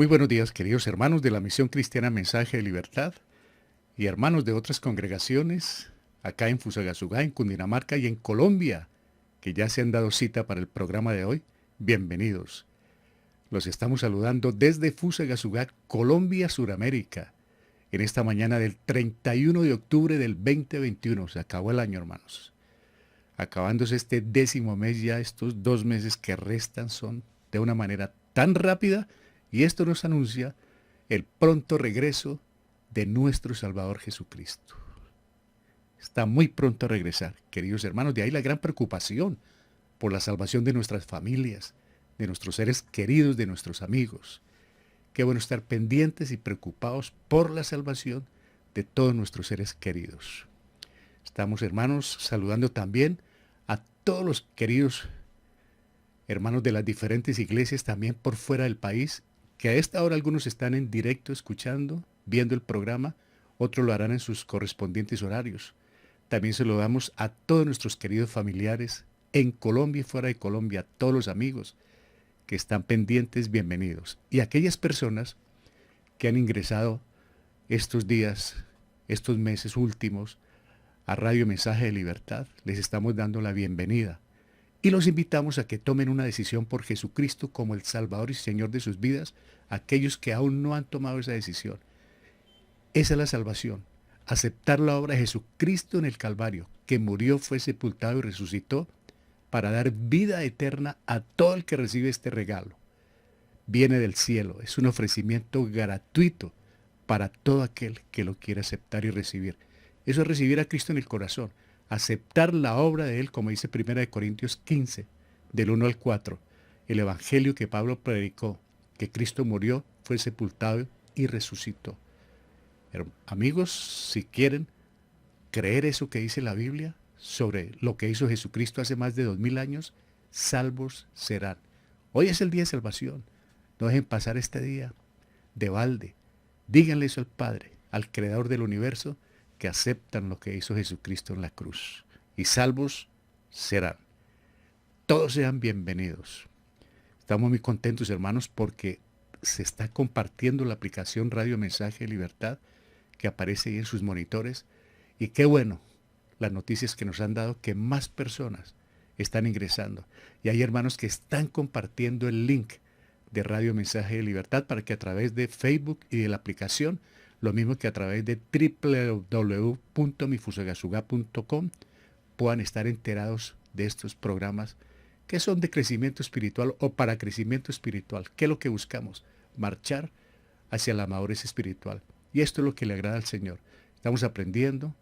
Muy buenos días, queridos hermanos de la Misión Cristiana Mensaje de Libertad y hermanos de otras congregaciones acá en Fusagasugá, en Cundinamarca y en Colombia, que ya se han dado cita para el programa de hoy. Bienvenidos. Los estamos saludando desde Fusagasugá, Colombia, Suramérica, en esta mañana del 31 de octubre del 2021. Se acabó el año, hermanos. Acabándose este 10º mes, ya estos 2 meses que restan son de una manera tan rápida, y esto nos anuncia el pronto regreso de nuestro Salvador Jesucristo. Está muy pronto a regresar, queridos hermanos. De ahí la gran preocupación por la salvación de nuestras familias, de nuestros seres queridos, de nuestros amigos. Qué bueno estar pendientes y preocupados por la salvación de todos nuestros seres queridos. Estamos, hermanos, saludando también a todos los queridos hermanos de las diferentes iglesias también por fuera del país, que a esta hora algunos están en directo escuchando, viendo el programa, otros lo harán en sus correspondientes horarios. También se lo damos a todos nuestros queridos familiares en Colombia y fuera de Colombia, a todos los amigos que están pendientes, bienvenidos. Y a aquellas personas que han ingresado estos días, estos meses últimos, a Radio Mensaje de Libertad, les estamos dando la bienvenida. Y los invitamos a que tomen una decisión por Jesucristo como el Salvador y Señor de sus vidas, aquellos que aún no han tomado esa decisión. Esa es la salvación, aceptar la obra de Jesucristo en el Calvario, que murió, fue sepultado y resucitó para dar vida eterna a todo el que recibe este regalo. Viene del cielo, es un ofrecimiento gratuito para todo aquel que lo quiera aceptar y recibir. Eso es recibir a Cristo en el corazón, aceptar la obra de Él, como dice 1 Corintios 15, del 1 al 4, el evangelio que Pablo predicó, que Cristo murió, fue sepultado y resucitó. Pero, amigos, si quieren creer eso que dice la Biblia sobre lo que hizo Jesucristo hace más de 2000 años, salvos serán. Hoy es el día de salvación. No dejen pasar este día de balde. Díganle eso al Padre, al Creador del universo, que aceptan lo que hizo Jesucristo en la cruz. Y salvos serán. Todos sean bienvenidos. Estamos muy contentos, hermanos, porque se está compartiendo la aplicación Radio Mensaje de Libertad que aparece ahí en sus monitores. Y qué bueno las noticias que nos han dado, que más personas están ingresando. Y hay hermanos que están compartiendo el link de Radio Mensaje de Libertad para que a través de Facebook y de la aplicación, lo mismo que a través de www.mifusagasuga.com, puedan estar enterados de estos programas que son de crecimiento espiritual o para crecimiento espiritual. ¿Qué es lo que buscamos? Marchar hacia la madurez espiritual. Y esto es lo que le agrada al Señor. Estamos aprendiendo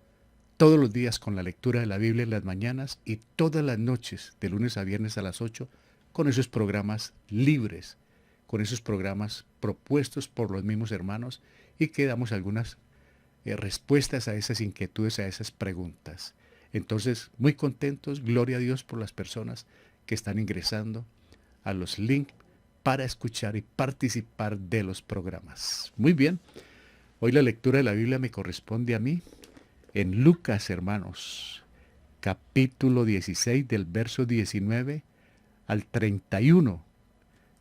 todos los días con la lectura de la Biblia en las mañanas y todas las noches, de lunes a viernes a las 8, con esos programas libres, con esos programas propuestos por los mismos hermanos y que damos algunas respuestas a esas inquietudes, a esas preguntas. Entonces, muy contentos, gloria a Dios por las personas que están ingresando a los links para escuchar y participar de los programas. Muy bien, hoy la lectura de la Biblia me corresponde a mí en Lucas, hermanos, capítulo 16 del verso 19 al 31.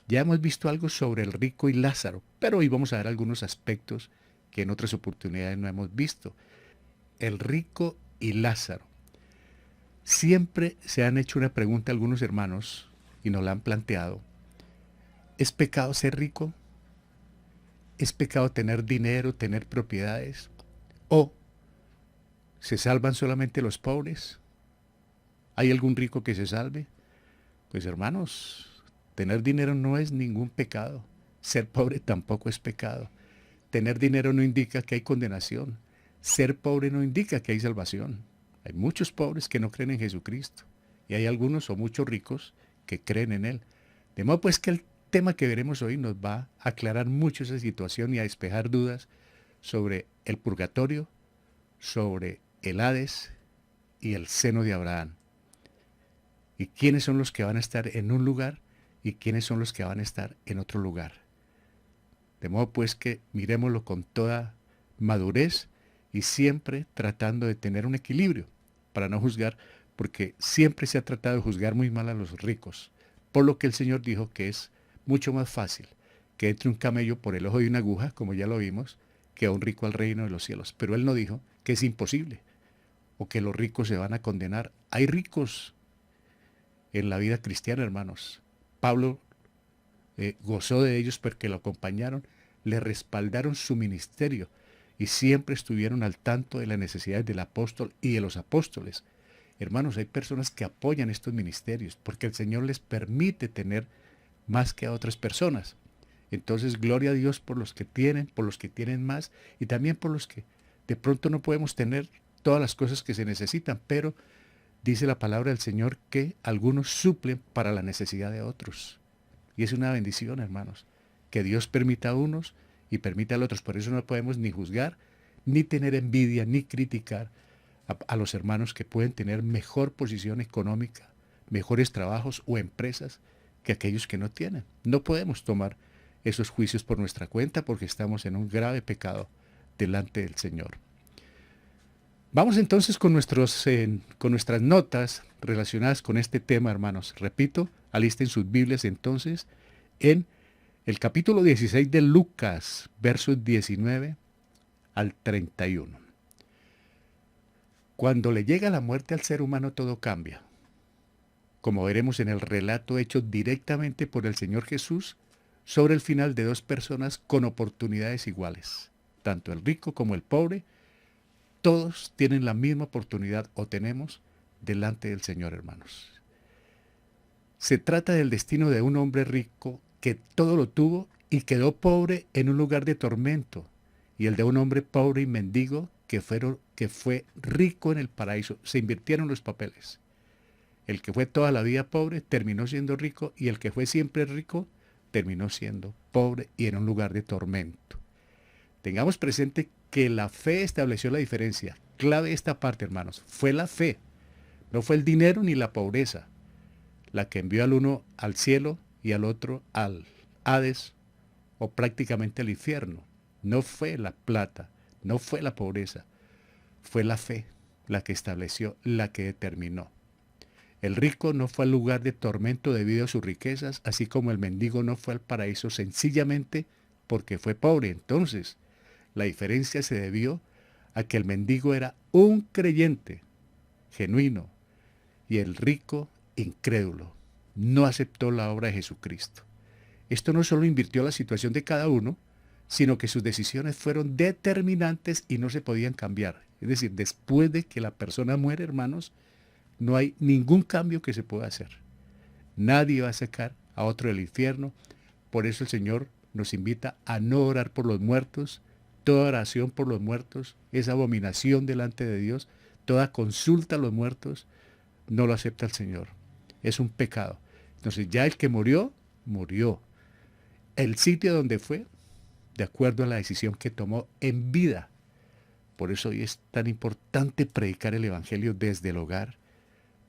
Ya hemos visto algo sobre el rico y Lázaro, pero hoy vamos a ver algunos aspectos que en otras oportunidades no hemos visto. El rico y Lázaro. Siempre se han hecho una pregunta algunos hermanos y nos la han planteado. ¿Es pecado ser rico? ¿Es pecado tener dinero, tener propiedades? ¿O se salvan solamente los pobres? ¿Hay algún rico que se salve? Pues hermanos, tener dinero no es ningún pecado. Ser pobre tampoco es pecado. Tener dinero no indica que hay condenación. Ser pobre no indica que hay salvación. Hay muchos pobres que no creen en Jesucristo. Y hay algunos o muchos ricos que creen en Él. De modo pues que el tema que veremos hoy nos va a aclarar mucho esa situación y a despejar dudas sobre el purgatorio, sobre el Hades y el seno de Abraham. Y quiénes son los que van a estar en un lugar y quiénes son los que van a estar en otro lugar. De modo pues que miremoslo con toda madurez y siempre tratando de tener un equilibrio para no juzgar, porque siempre se ha tratado de juzgar muy mal a los ricos, por lo que el Señor dijo que es mucho más fácil que entre un camello por el ojo de una aguja, como ya lo vimos, que a un rico al reino de los cielos. Pero él no dijo que es imposible o que los ricos se van a condenar. Hay ricos en la vida cristiana, hermanos. Pablo gozó de ellos porque lo acompañaron, le respaldaron su ministerio y siempre estuvieron al tanto de las necesidades del apóstol y de los apóstoles. Hermanos, hay personas que apoyan estos ministerios porque el Señor les permite tener más que a otras personas. Entonces, gloria a Dios por los que tienen más y también por los que de pronto no podemos tener todas las cosas que se necesitan, pero dice la palabra del Señor que algunos suplen para la necesidad de otros. Y es una bendición, hermanos, que Dios permita a unos y permita a otros. Por eso no podemos ni juzgar, ni tener envidia, ni criticar a los hermanos que pueden tener mejor posición económica, mejores trabajos o empresas que aquellos que no tienen. No podemos tomar esos juicios por nuestra cuenta porque estamos en un grave pecado delante del Señor. Vamos entonces con nuestras notas relacionadas con este tema, hermanos. Repito, alisten sus Biblias entonces en el capítulo 16 de Lucas, versos 19 al 31. Cuando le llega la muerte al ser humano todo cambia. Como veremos en el relato hecho directamente por el Señor Jesús sobre el final de dos personas con oportunidades iguales. Tanto el rico como el pobre, todos tienen la misma oportunidad o tenemos delante del Señor, hermanos. Se trata del destino de un hombre rico que todo lo tuvo y quedó pobre en un lugar de tormento, y el de un hombre pobre y mendigo que fue rico en el paraíso. Se invirtieron los papeles. El que fue toda la vida pobre terminó siendo rico y el que fue siempre rico terminó siendo pobre y en un lugar de tormento. Tengamos presente que la fe estableció la diferencia. Clave esta parte, hermanos. Fue la fe. No fue el dinero ni la pobreza la que envió al uno al cielo y al otro al Hades o prácticamente al infierno. No fue la plata, no fue la pobreza. Fue la fe la que estableció, la que determinó. El rico no fue al lugar de tormento debido a sus riquezas, así como el mendigo no fue al paraíso sencillamente porque fue pobre. Entonces, la diferencia se debió a que el mendigo era un creyente genuino y el rico incrédulo. No aceptó la obra de Jesucristo. Esto no solo invirtió la situación de cada uno, sino que sus decisiones fueron determinantes y no se podían cambiar. Es decir, después de que la persona muere, hermanos, no hay ningún cambio que se pueda hacer. Nadie va a sacar a otro del infierno. Por eso el Señor nos invita a no orar por los muertos. Toda oración por los muertos es abominación delante de Dios. Toda consulta a los muertos no lo acepta el Señor. Es un pecado. Entonces ya el que murió, murió. El sitio donde fue, de acuerdo a la decisión que tomó en vida. Por eso hoy es tan importante predicar el Evangelio desde el hogar,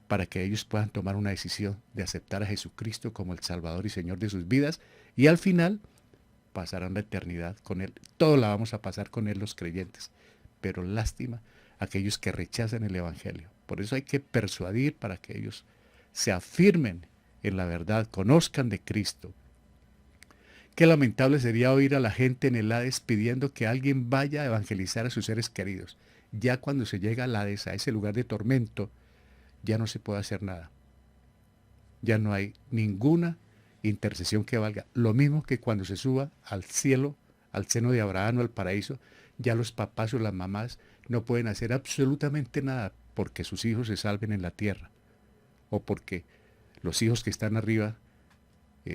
para que ellos puedan tomar una decisión de aceptar a Jesucristo como el Salvador y Señor de sus vidas, y al final pasarán la eternidad con Él. Todos la vamos a pasar con Él los creyentes, pero lástima aquellos que rechazan el Evangelio. Por eso hay que persuadir para que ellos se afirmen en la verdad, conozcan de Cristo. Qué lamentable sería oír a la gente en el Hades pidiendo que alguien vaya a evangelizar a sus seres queridos. Ya cuando se llega al Hades, a ese lugar de tormento, ya no se puede hacer nada. Ya no hay ninguna intercesión que valga. Lo mismo que cuando se suba al cielo, al seno de Abraham o al paraíso, ya los papás o las mamás no pueden hacer absolutamente nada porque sus hijos se salven en la tierra o porque los hijos que están arriba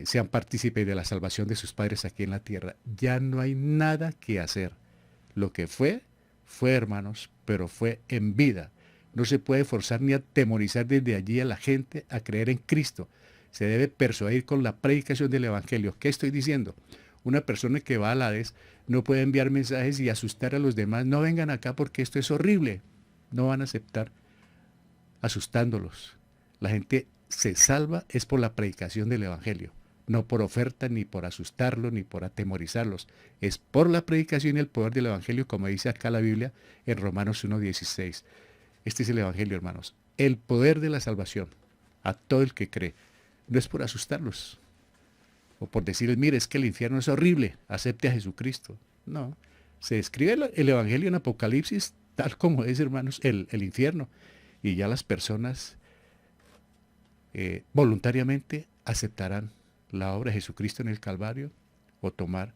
sean partícipes de la salvación de sus padres aquí en la tierra. Ya no hay nada que hacer. Lo que fue, hermanos, pero fue en vida. No se puede forzar ni atemorizar desde allí a la gente a creer en Cristo. Se debe persuadir con la predicación del Evangelio. ¿Qué estoy diciendo? Una persona que va al Hades no puede enviar mensajes y asustar a los demás. No vengan acá porque esto es horrible. No van a aceptar asustándolos. La gente se salva es por la predicación del Evangelio. No por oferta, ni por asustarlos, ni por atemorizarlos. Es por la predicación y el poder del Evangelio, como dice acá la Biblia en Romanos 1:16. Este es el Evangelio, hermanos. El poder de la salvación a todo el que cree. No es por asustarlos o por decirles, mire, es que el infierno es horrible, acepte a Jesucristo. No, se describe el Evangelio en Apocalipsis tal como es, hermanos, el infierno. Y ya las personas voluntariamente aceptarán la obra de Jesucristo en el Calvario o tomar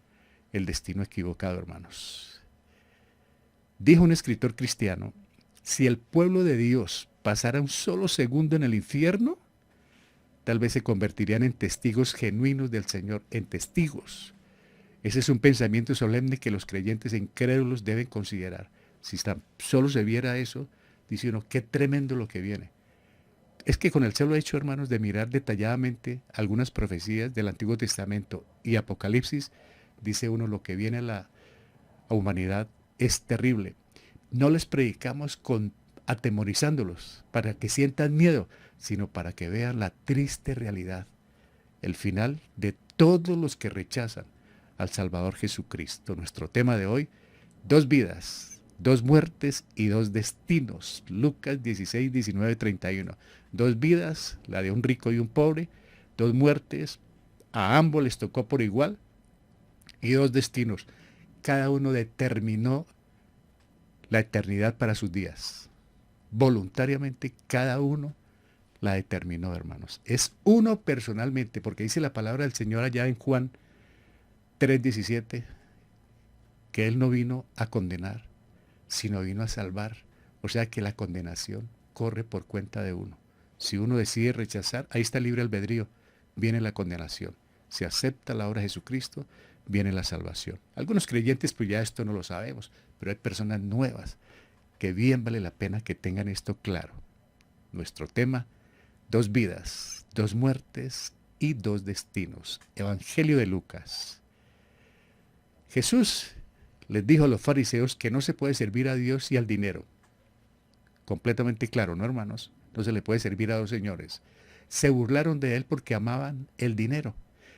el destino equivocado, hermanos. Dijo un escritor cristiano, si el pueblo de Dios pasara un solo segundo en el infierno, tal vez se convertirían en testigos genuinos del Señor, en testigos. Ese es un pensamiento solemne que los creyentes e incrédulos deben considerar. Si solo se viera eso, dice uno, qué tremendo lo que viene. Es que con el solo hecho, hermanos, de mirar detalladamente algunas profecías del Antiguo Testamento y Apocalipsis, dice uno lo que viene a la humanidad es terrible. No les predicamos atemorizándolos para que sientan miedo, sino para que vean la triste realidad, el final de todos los que rechazan al Salvador Jesucristo. Nuestro tema de hoy, 2 vidas, 2 muertes y 2 destinos. Lucas 16, 19, 31. 2 vidas, la de un rico y un pobre, 2 muertes, a ambos les tocó por igual, y 2 destinos. Cada uno determinó la eternidad para sus días. Voluntariamente cada uno la determinó, hermanos. Es uno personalmente, porque dice la palabra del Señor allá en Juan 3:17, que Él no vino a condenar, sino vino a salvar. O sea que la condenación corre por cuenta de uno. Si uno decide rechazar, ahí está el libre albedrío, viene la condenación. Si acepta la obra de Jesucristo, viene la salvación. Algunos creyentes pues ya esto no lo sabemos, pero hay personas nuevas que bien vale la pena que tengan esto claro. Nuestro tema, 2 vidas, 2 muertes y 2 destinos. Evangelio de Lucas. Jesús les dijo a los fariseos que no se puede servir a Dios y al dinero. Completamente claro, ¿no, hermanos? No se le puede servir a 2 señores. Se burlaron de él porque amaban el dinero.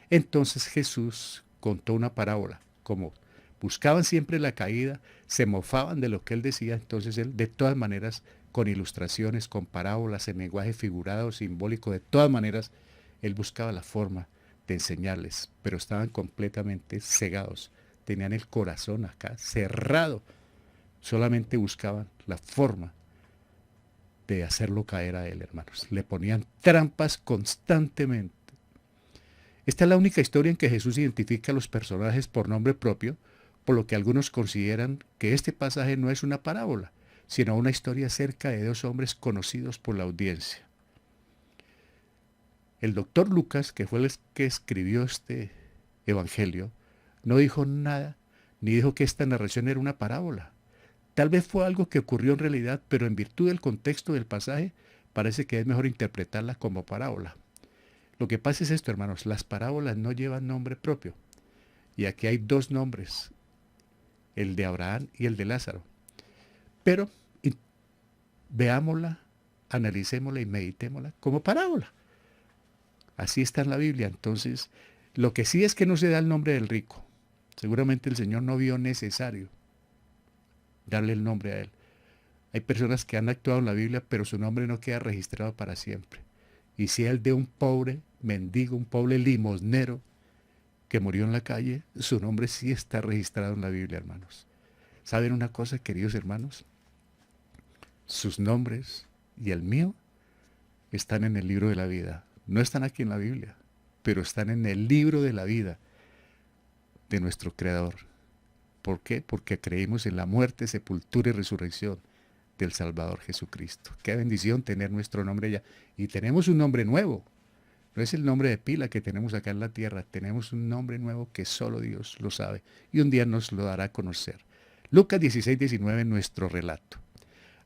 Entonces Jesús contó una parábola. Como buscaban siempre la caída, se mofaban de lo que él decía, entonces él, de todas maneras, con ilustraciones, con parábolas, en lenguaje figurado, simbólico, de todas maneras, él buscaba la forma de enseñarles, pero estaban completamente cegados. Tenían el corazón acá cerrado. Solamente buscaban la forma de hacerlo caer a él, hermanos. Le ponían trampas constantemente. Esta es la única historia en que Jesús identifica a los personajes por nombre propio, por lo que algunos consideran que este pasaje no es una parábola, sino una historia acerca de 2 hombres conocidos por la audiencia. El doctor Lucas, que fue el que escribió este evangelio, no dijo nada, ni dijo que esta narración era una parábola. Tal vez fue algo que ocurrió en realidad, pero en virtud del contexto del pasaje, parece que es mejor interpretarla como parábola. Lo que pasa es esto, hermanos, las parábolas no llevan nombre propio. Y aquí hay 2 nombres, el de Abraham y el de Lázaro. Pero veámosla, analicémosla y meditémosla como parábola. Así está en la Biblia. Entonces, lo que sí es que no se da el nombre del rico. Seguramente el Señor no vio necesario darle el nombre a él. Hay personas que han actuado en la Biblia, pero su nombre no queda registrado para siempre. Y si es el de un pobre mendigo, un pobre limosnero que murió en la calle, su nombre sí está registrado en la Biblia, hermanos. ¿Saben una cosa, queridos hermanos? Sus nombres y el mío están en el libro de la vida. No están aquí en la Biblia, pero están en el libro de la vida de nuestro Creador. ¿Por qué? Porque creímos en la muerte, sepultura y resurrección del Salvador Jesucristo. Qué bendición tener nuestro nombre allá. Y tenemos un nombre nuevo. No es el nombre de pila que tenemos acá en la tierra. Tenemos un nombre nuevo que solo Dios lo sabe. Y un día nos lo dará a conocer. Lucas 16, 19, nuestro relato.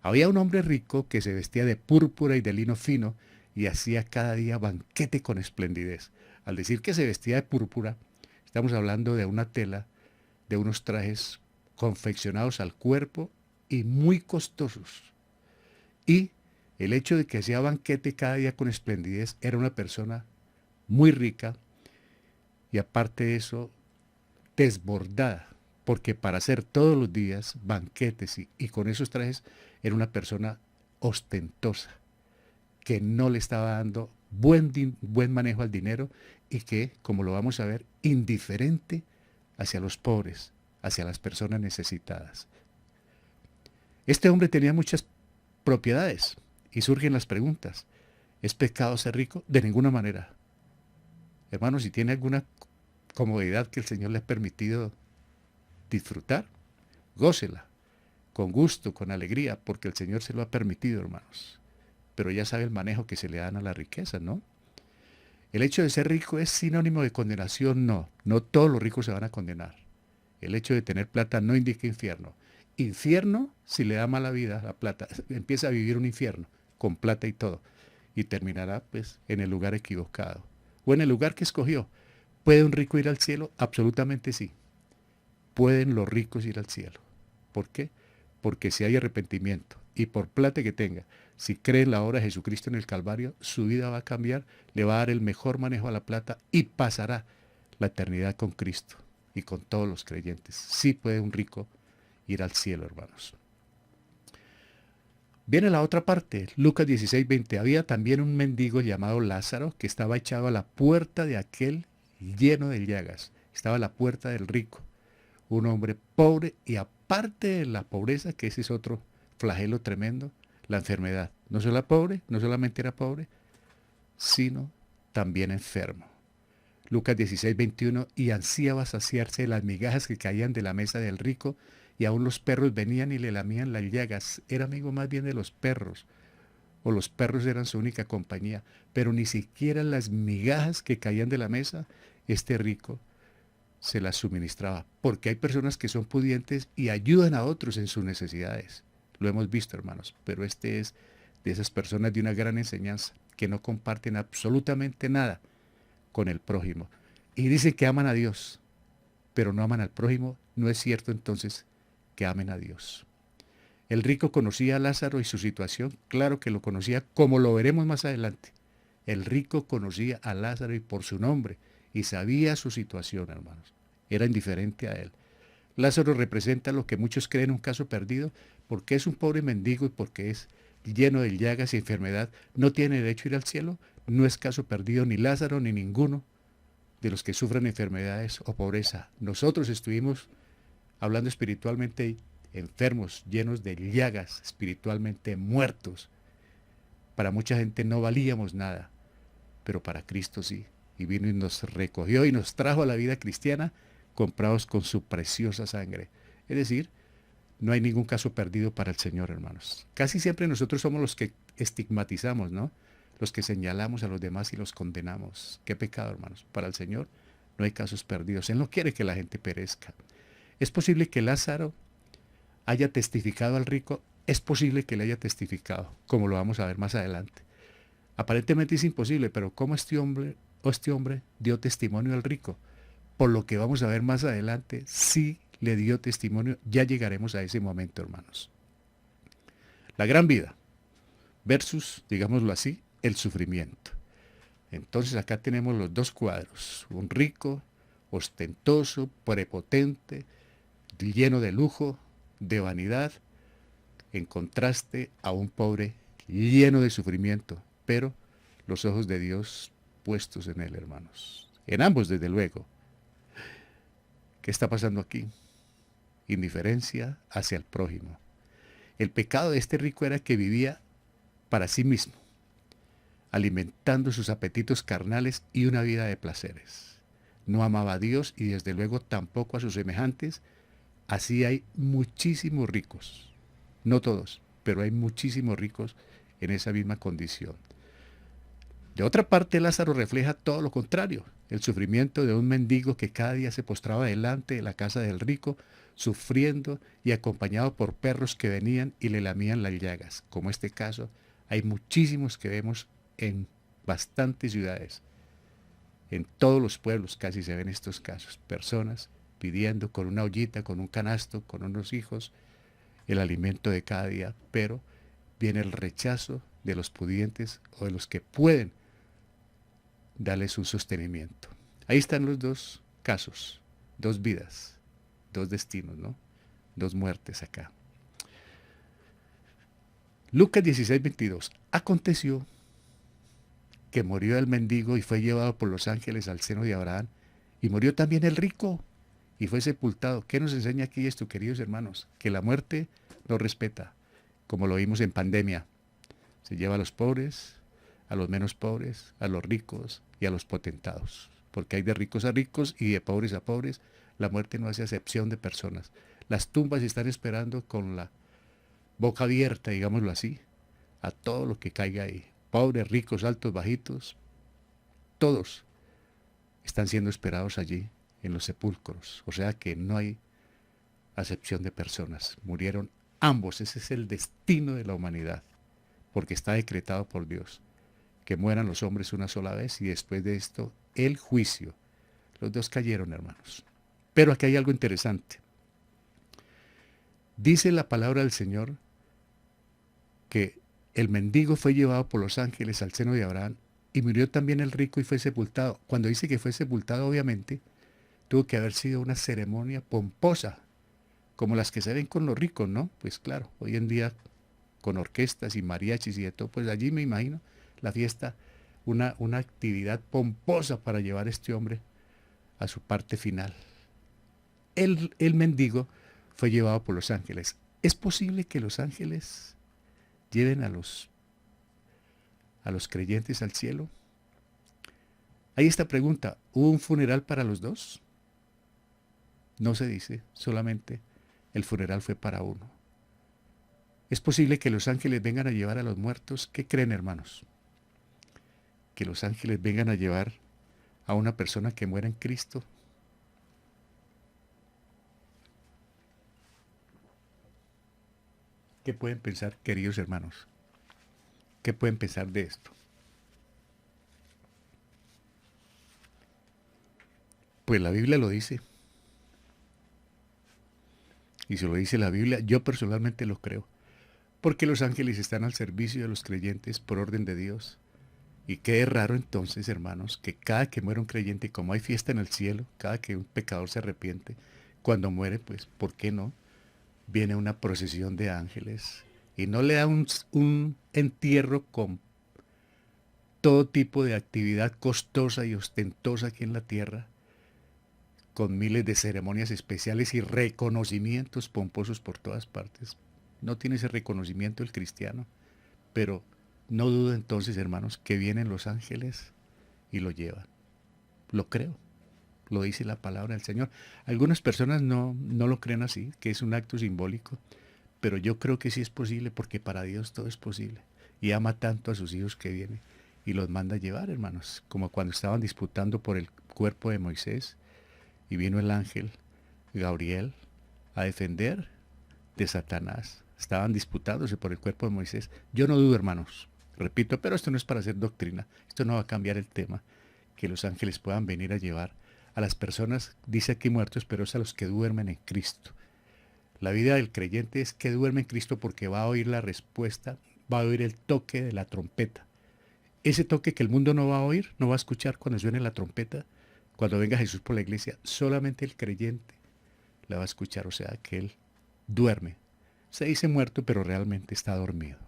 Había un hombre rico que se vestía de púrpura y de lino fino y hacía cada día banquete con esplendidez. Al decir que se vestía de púrpura, estamos hablando de una tela, de unos trajes confeccionados al cuerpo y muy costosos. Y el hecho de que hacía banquete cada día con esplendidez, era una persona muy rica y aparte de eso, desbordada, porque para hacer todos los días banquetes y con esos trajes, era una persona ostentosa, que no le estaba dando buen manejo al dinero y que, como lo vamos a ver, indiferente hacia los pobres, hacia las personas necesitadas. Este hombre tenía muchas propiedades y surgen las preguntas. ¿Es pecado ser rico? De ninguna manera. Hermano, si tiene alguna comodidad que el Señor le ha permitido disfrutar, gócela, con gusto, con alegría, porque el Señor se lo ha permitido, hermanos. Pero ya sabe el manejo que se le dan a la riqueza, ¿no? El hecho de ser rico es sinónimo de condenación, no. No todos los ricos se van a condenar. El hecho de tener plata no indica infierno. Infierno, si le da mala vida la plata, empieza a vivir un infierno, con plata y todo, y terminará pues en el lugar equivocado, o en el lugar que escogió. ¿Puede un rico ir al cielo? Absolutamente sí. Pueden los ricos ir al cielo. ¿Por qué? Porque si hay arrepentimiento, y por plata que tenga, si cree en la obra de Jesucristo en el Calvario, su vida va a cambiar, le va a dar el mejor manejo a la plata y pasará la eternidad con Cristo y con todos los creyentes. Sí puede un rico ir al cielo, hermanos. Viene la otra parte, Lucas 16:20. Había también un mendigo llamado Lázaro que estaba echado a la puerta de aquel lleno de llagas. Estaba a la puerta del rico, un hombre pobre, y aparte de la pobreza, que ese es otro flagelo tremendo, la enfermedad. No solamente era pobre, sino también enfermo. Lucas 16:21, y ansíaba saciarse de las migajas que caían de la mesa del rico, y aún los perros venían y le lamían las llagas. Era amigo más bien de los perros, o los perros eran su única compañía, pero ni siquiera las migajas que caían de la mesa, este rico se las suministraba, porque hay personas que son pudientes y ayudan a otros en sus necesidades. Lo hemos visto, hermanos, pero este es de esas personas de una gran enseñanza, que no comparten absolutamente nada con el prójimo. Y dicen que aman a Dios, pero no aman al prójimo. No es cierto entonces que amen a Dios. El rico conocía a Lázaro y su situación, claro que lo conocía, como lo veremos más adelante. El rico conocía a Lázaro y por su nombre, y sabía su situación, hermanos. Era indiferente a él. Lázaro representa lo que muchos creen un caso perdido, porque es un pobre mendigo y porque es lleno de llagas y enfermedad. No tiene derecho a ir al cielo. No es caso perdido ni Lázaro ni ninguno de los que sufren enfermedades o pobreza. Nosotros estuvimos hablando espiritualmente enfermos, llenos de llagas, espiritualmente muertos. Para mucha gente no valíamos nada, pero para Cristo sí. Y vino y nos recogió y nos trajo a la vida cristiana, comprados con su preciosa sangre. Es decir, no hay ningún caso perdido para el Señor, hermanos. Casi siempre nosotros somos los que estigmatizamos, ¿no? Los que señalamos a los demás y los condenamos. Qué pecado, hermanos. Para el Señor no hay casos perdidos. Él no quiere que la gente perezca. Es posible que Lázaro haya testificado al rico. Es posible que le haya testificado, como lo vamos a ver más adelante. Aparentemente es imposible, pero ¿cómo este hombre dio testimonio al rico? Por lo que vamos a ver más adelante, sí le dio testimonio. Ya llegaremos a ese momento, hermanos. La gran vida versus, digámoslo así, el sufrimiento. Entonces acá tenemos los dos cuadros. Un rico, ostentoso, prepotente, lleno de lujo, de vanidad, en contraste a un pobre lleno de sufrimiento, pero los ojos de Dios puestos en él, hermanos. En ambos, desde luego. ¿Qué está pasando aquí? Indiferencia hacia el prójimo. El pecado de este rico era que vivía para sí mismo, alimentando sus apetitos carnales y una vida de placeres. No amaba a Dios y desde luego tampoco a sus semejantes. Así hay muchísimos ricos, no todos, pero hay muchísimos ricos en esa misma condición. De otra parte, Lázaro refleja todo lo contrario, el sufrimiento de un mendigo que cada día se postraba delante de la casa del rico, sufriendo y acompañado por perros que venían y le lamían las llagas. Como este caso, hay muchísimos que vemos en bastantes ciudades. En todos los pueblos casi se ven estos casos. Personas pidiendo con una ollita, con un canasto, con unos hijos, el alimento de cada día, pero viene el rechazo de los pudientes o de los que pueden darles un sostenimiento. Ahí están los dos casos, dos vidas, dos destinos, ¿no? Dos muertes acá. Lucas 16:22. Aconteció que murió el mendigo y fue llevado por los ángeles al seno de Abraham, y murió también el rico y fue sepultado. ¿Qué nos enseña aquí esto, queridos hermanos? Que la muerte no respeta, como lo vimos en pandemia. Se lleva a los pobres, a los menos pobres, a los ricos y a los potentados. Porque hay de ricos a ricos y de pobres a pobres. La muerte no hace acepción de personas. Las tumbas están esperando con la boca abierta, digámoslo así, a todo lo que caiga ahí. Pobres, ricos, altos, bajitos, todos están siendo esperados allí en los sepulcros. O sea que no hay acepción de personas. Murieron ambos. Ese es el destino de la humanidad, porque está decretado por Dios que mueran los hombres una sola vez y después de esto el juicio. Los dos cayeron, hermanos. Pero aquí hay algo interesante. Dice la palabra del Señor que el mendigo fue llevado por los ángeles al seno de Abraham y murió también el rico y fue sepultado. Cuando dice que fue sepultado, obviamente, tuvo que haber sido una ceremonia pomposa, como las que se ven con los ricos, ¿no? Pues claro, hoy en día con orquestas y mariachis y de todo, pues allí me imagino la fiesta, una actividad pomposa para llevar a este hombre a su parte final. El mendigo fue llevado por los ángeles. ¿Es posible que los ángeles lleven a los creyentes al cielo? Hay esta pregunta, ¿hubo un funeral para los dos? No se dice, solamente el funeral fue para uno. ¿Es posible que los ángeles vengan a llevar a los muertos? ¿Qué creen, hermanos? Que los ángeles vengan a llevar a una persona que muera en Cristo. ¿Qué pueden pensar, queridos hermanos? ¿Qué pueden pensar de esto? Pues la Biblia lo dice. Y si lo dice la Biblia, yo personalmente lo creo. Porque los ángeles están al servicio de los creyentes por orden de Dios. Y qué raro entonces, hermanos, que cada que muere un creyente, como hay fiesta en el cielo, cada que un pecador se arrepiente, cuando muere, pues, ¿por qué no? Viene una procesión de ángeles y no le da un entierro con todo tipo de actividad costosa y ostentosa aquí en la tierra, con miles de ceremonias especiales y reconocimientos pomposos por todas partes. No tiene ese reconocimiento el cristiano, pero no dudo entonces, hermanos, que vienen los ángeles y lo llevan. Lo creo, lo dice la palabra del Señor. Algunas personas no lo creen así, que es un acto simbólico, pero yo creo que sí es posible porque para Dios todo es posible. Y ama tanto a sus hijos que viene y los manda a llevar, hermanos, como cuando estaban disputando por el cuerpo de Moisés y vino el ángel Gabriel a defender de Satanás. Estaban disputándose por el cuerpo de Moisés. Yo no dudo, hermanos, repito, pero esto no es para hacer doctrina, esto no va a cambiar el tema, que los ángeles puedan venir a llevar a las personas, dice aquí muertos, pero es a los que duermen en Cristo. La vida del creyente es que duerme en Cristo porque va a oír la respuesta, va a oír el toque de la trompeta. Ese toque que el mundo no va a oír, no va a escuchar cuando suene la trompeta, cuando venga Jesús por la iglesia, solamente el creyente la va a escuchar, o sea que él duerme. Se dice muerto, pero realmente está dormido.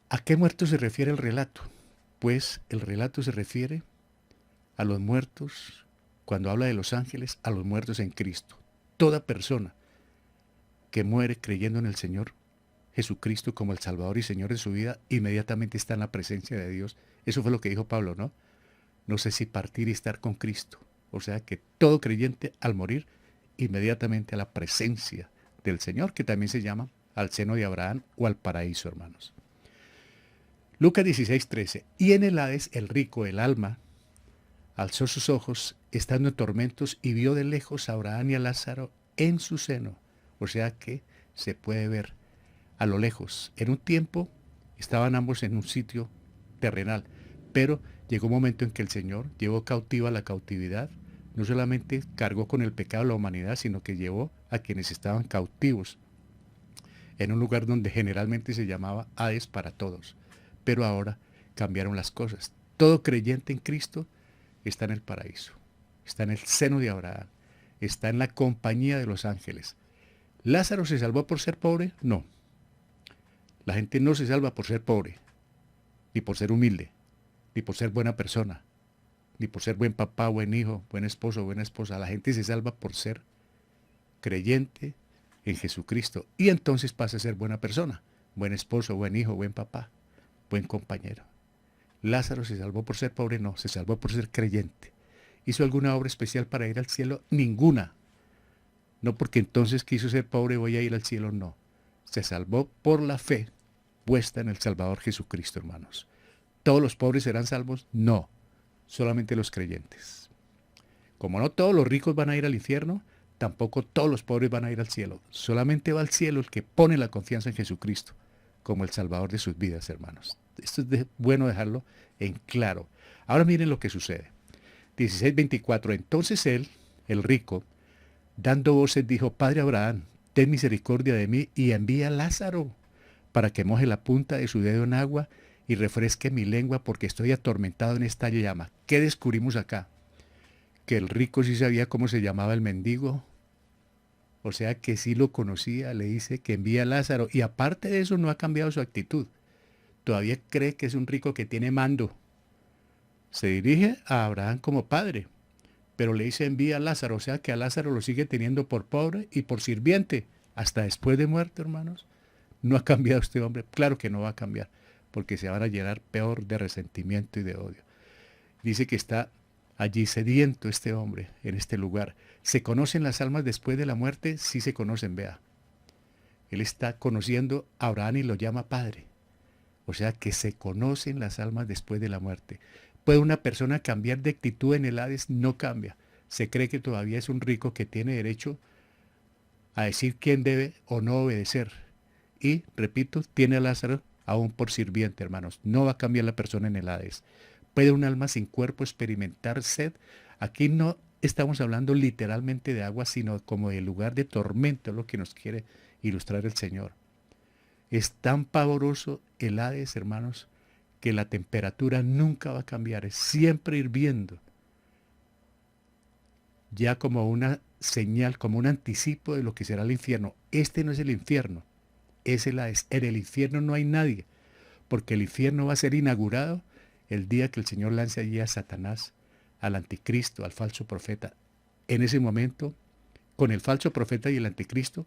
¿A qué muerto se refiere el relato? Pues el relato se refiere a los muertos, cuando habla de los ángeles, a los muertos en Cristo. Toda persona que muere creyendo en el Señor Jesucristo como el Salvador y Señor de su vida, inmediatamente está en la presencia de Dios. Eso fue lo que dijo Pablo, ¿no? No sé si partir y estar con Cristo. O sea que todo creyente al morir, inmediatamente a la presencia del Señor, que también se llama al seno de Abraham o al paraíso, hermanos. Lucas 16:13. Y en el Hades el rico, el alma, alzó sus ojos, estando en tormentos, y vio de lejos a Abraham y a Lázaro en su seno. O sea que se puede ver a lo lejos. En un tiempo estaban ambos en un sitio terrenal, pero llegó un momento en que el Señor llevó cautiva la cautividad, no solamente cargó con el pecado de la humanidad, sino que llevó a quienes estaban cautivos en un lugar donde generalmente se llamaba Hades para todos. Pero ahora cambiaron las cosas. Todo creyente en Cristo está en el paraíso, está en el seno de Abraham, está en la compañía de los ángeles. ¿Lázaro se salvó por ser pobre? No. La gente no se salva por ser pobre, ni por ser humilde. ni por ser buena persona, ni por ser buen papá, buen hijo, buen esposo, buena esposa. La gente se salva por ser creyente en Jesucristo y entonces pasa a ser buena persona, buen esposo, buen hijo, buen papá, buen compañero. Lázaro se salvó por ser pobre, no, se salvó por ser creyente. ¿Hizo alguna obra especial para ir al cielo? Ninguna. No porque entonces quiso ser pobre voy a ir al cielo, no. Se salvó por la fe puesta en el Salvador Jesucristo, hermanos. ¿Todos los pobres serán salvos? No, solamente los creyentes. Como no todos los ricos van a ir al infierno, tampoco todos los pobres van a ir al cielo. Solamente va al cielo el que pone la confianza en Jesucristo como el Salvador de sus vidas, hermanos. Esto es bueno dejarlo en claro. Ahora miren lo que sucede. 16:24. Entonces él, el rico, dando voces, dijo: Padre Abraham, ten misericordia de mí y envía a Lázaro para que moje la punta de su dedo en agua y refresque mi lengua porque estoy atormentado en esta llama. ¿Qué descubrimos acá? Que el rico sí sabía cómo se llamaba el mendigo. O sea que sí lo conocía, le dice que envía a Lázaro. Y aparte de eso no ha cambiado su actitud. Todavía cree que es un rico que tiene mando. Se dirige a Abraham como padre, pero le dice envía a Lázaro. O sea que a Lázaro lo sigue teniendo por pobre y por sirviente. Hasta después de muerto, hermanos. No ha cambiado este hombre. Claro que no va a cambiar, porque se van a llenar peor de resentimiento y de odio. Dice que está allí sediento este hombre, en este lugar. ¿Se conocen las almas después de la muerte? Sí se conocen, vea. Él está conociendo a Abraham y lo llama padre. O sea que se conocen las almas después de la muerte. ¿Puede una persona cambiar de actitud en el Hades? No cambia. Se cree que todavía es un rico que tiene derecho a decir quién debe o no obedecer. Y, repito, tiene a Lázaro aún por sirviente, hermanos. No va a cambiar la persona en el Hades. ¿Puede un alma sin cuerpo experimentar sed? Aquí no estamos hablando literalmente de agua, sino como de lugar de tormento, lo que nos quiere ilustrar el Señor. Es tan pavoroso el Hades, hermanos, que la temperatura nunca va a cambiar, es siempre hirviendo. Ya como una señal, como un anticipo de lo que será el infierno. Este no es el infierno, es el Hades. En el infierno no hay nadie, porque el infierno va a ser inaugurado el día que el Señor lance allí a Satanás, al anticristo, al falso profeta. En ese momento, con el falso profeta y el anticristo,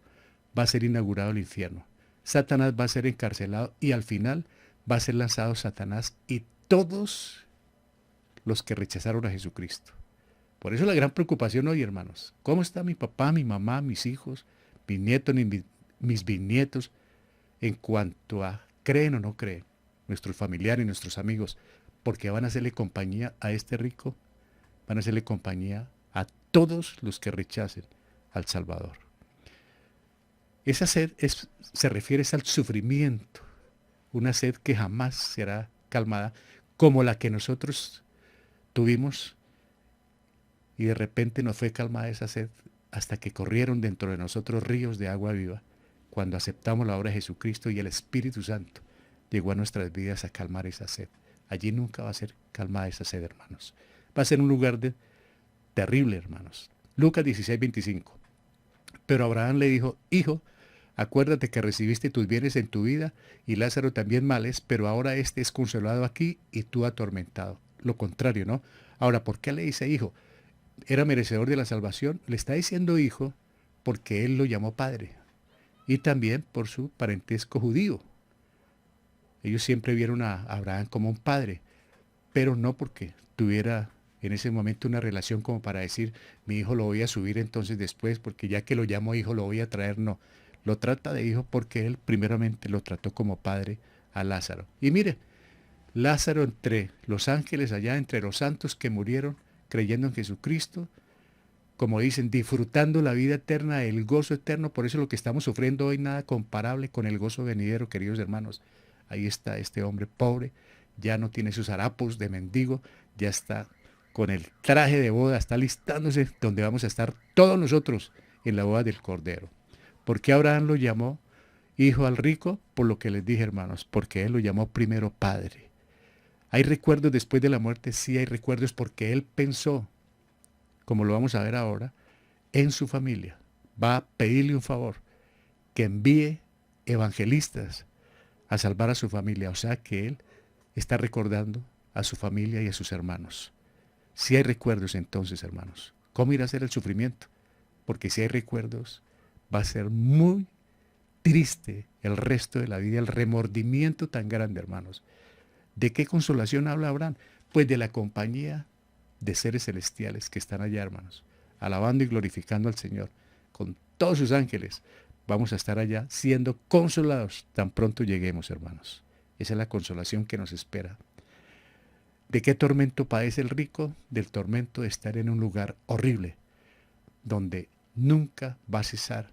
va a ser inaugurado el infierno. Satanás va a ser encarcelado y al final va a ser lanzado Satanás y todos los que rechazaron a Jesucristo. Por eso la gran preocupación hoy, hermanos. ¿Cómo está mi papá, mi mamá, mis hijos, mis nietos, mis bisnietos, en cuanto a creen o no creen? Nuestros familiares, nuestros amigos, porque van a hacerle compañía a este rico, van a hacerle compañía a todos los que rechacen al Salvador. Esa sed se refiere al sufrimiento, una sed que jamás será calmada, como la que nosotros tuvimos y de repente nos fue calmada esa sed hasta que corrieron dentro de nosotros ríos de agua viva, cuando aceptamos la obra de Jesucristo y el Espíritu Santo llegó a nuestras vidas a calmar esa sed. Allí nunca va a ser calmada esa sed, hermanos. Va a ser un lugar terrible, hermanos. Lucas 16:25. Pero Abraham le dijo: Hijo, acuérdate que recibiste tus bienes en tu vida y Lázaro también males, pero ahora este es consolado aquí y tú atormentado. Lo contrario, ¿no? Ahora, ¿por qué le dice hijo? ¿Era merecedor de la salvación? Le está diciendo hijo porque él lo llamó padre y también por su parentesco judío. Ellos siempre vieron a Abraham como un padre, pero no porque tuviera en ese momento una relación como para decir, mi hijo lo voy a subir entonces después, porque ya que lo llamo hijo lo voy a traer, no. Lo trata de hijo porque él primeramente lo trató como padre a Lázaro. Y mire, Lázaro entre los ángeles allá, entre los santos que murieron creyendo en Jesucristo, como dicen, disfrutando la vida eterna, el gozo eterno. Por eso lo que estamos sufriendo hoy nada comparable con el gozo venidero, queridos hermanos. Ahí está este hombre pobre, ya no tiene sus harapos de mendigo, ya está con el traje de boda, está listándose donde vamos a estar todos nosotros en la boda del Cordero. ¿Por qué Abraham lo llamó hijo al rico? Por lo que les dije, hermanos, porque él lo llamó primero padre. ¿Hay recuerdos después de la muerte? Sí, hay recuerdos porque él pensó, como lo vamos a ver ahora, en su familia. Va a pedirle un favor, que envíe evangelistas a salvar a su familia. O sea que él está recordando a su familia y a sus hermanos. Si hay recuerdos entonces, hermanos, ¿cómo irá a ser el sufrimiento? Porque si hay recuerdos, va a ser muy triste el resto de la vida, el remordimiento tan grande, hermanos. ¿De qué consolación habla Abraham? Pues de la compañía de seres celestiales que están allá, hermanos, alabando y glorificando al Señor. Con todos sus ángeles vamos a estar allá siendo consolados tan pronto lleguemos, hermanos. Esa es la consolación que nos espera. ¿De qué tormento padece el rico? Del tormento de estar en un lugar horrible, donde nunca va a cesar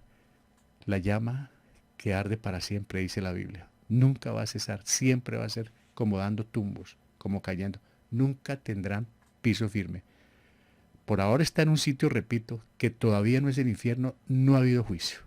la llama que arde para siempre, dice la Biblia. Nunca va a cesar, siempre va a ser como dando tumbos, como cayendo. Nunca tendrán piso firme. Por ahora está en un sitio, repito, que todavía no es el infierno, no ha habido juicio.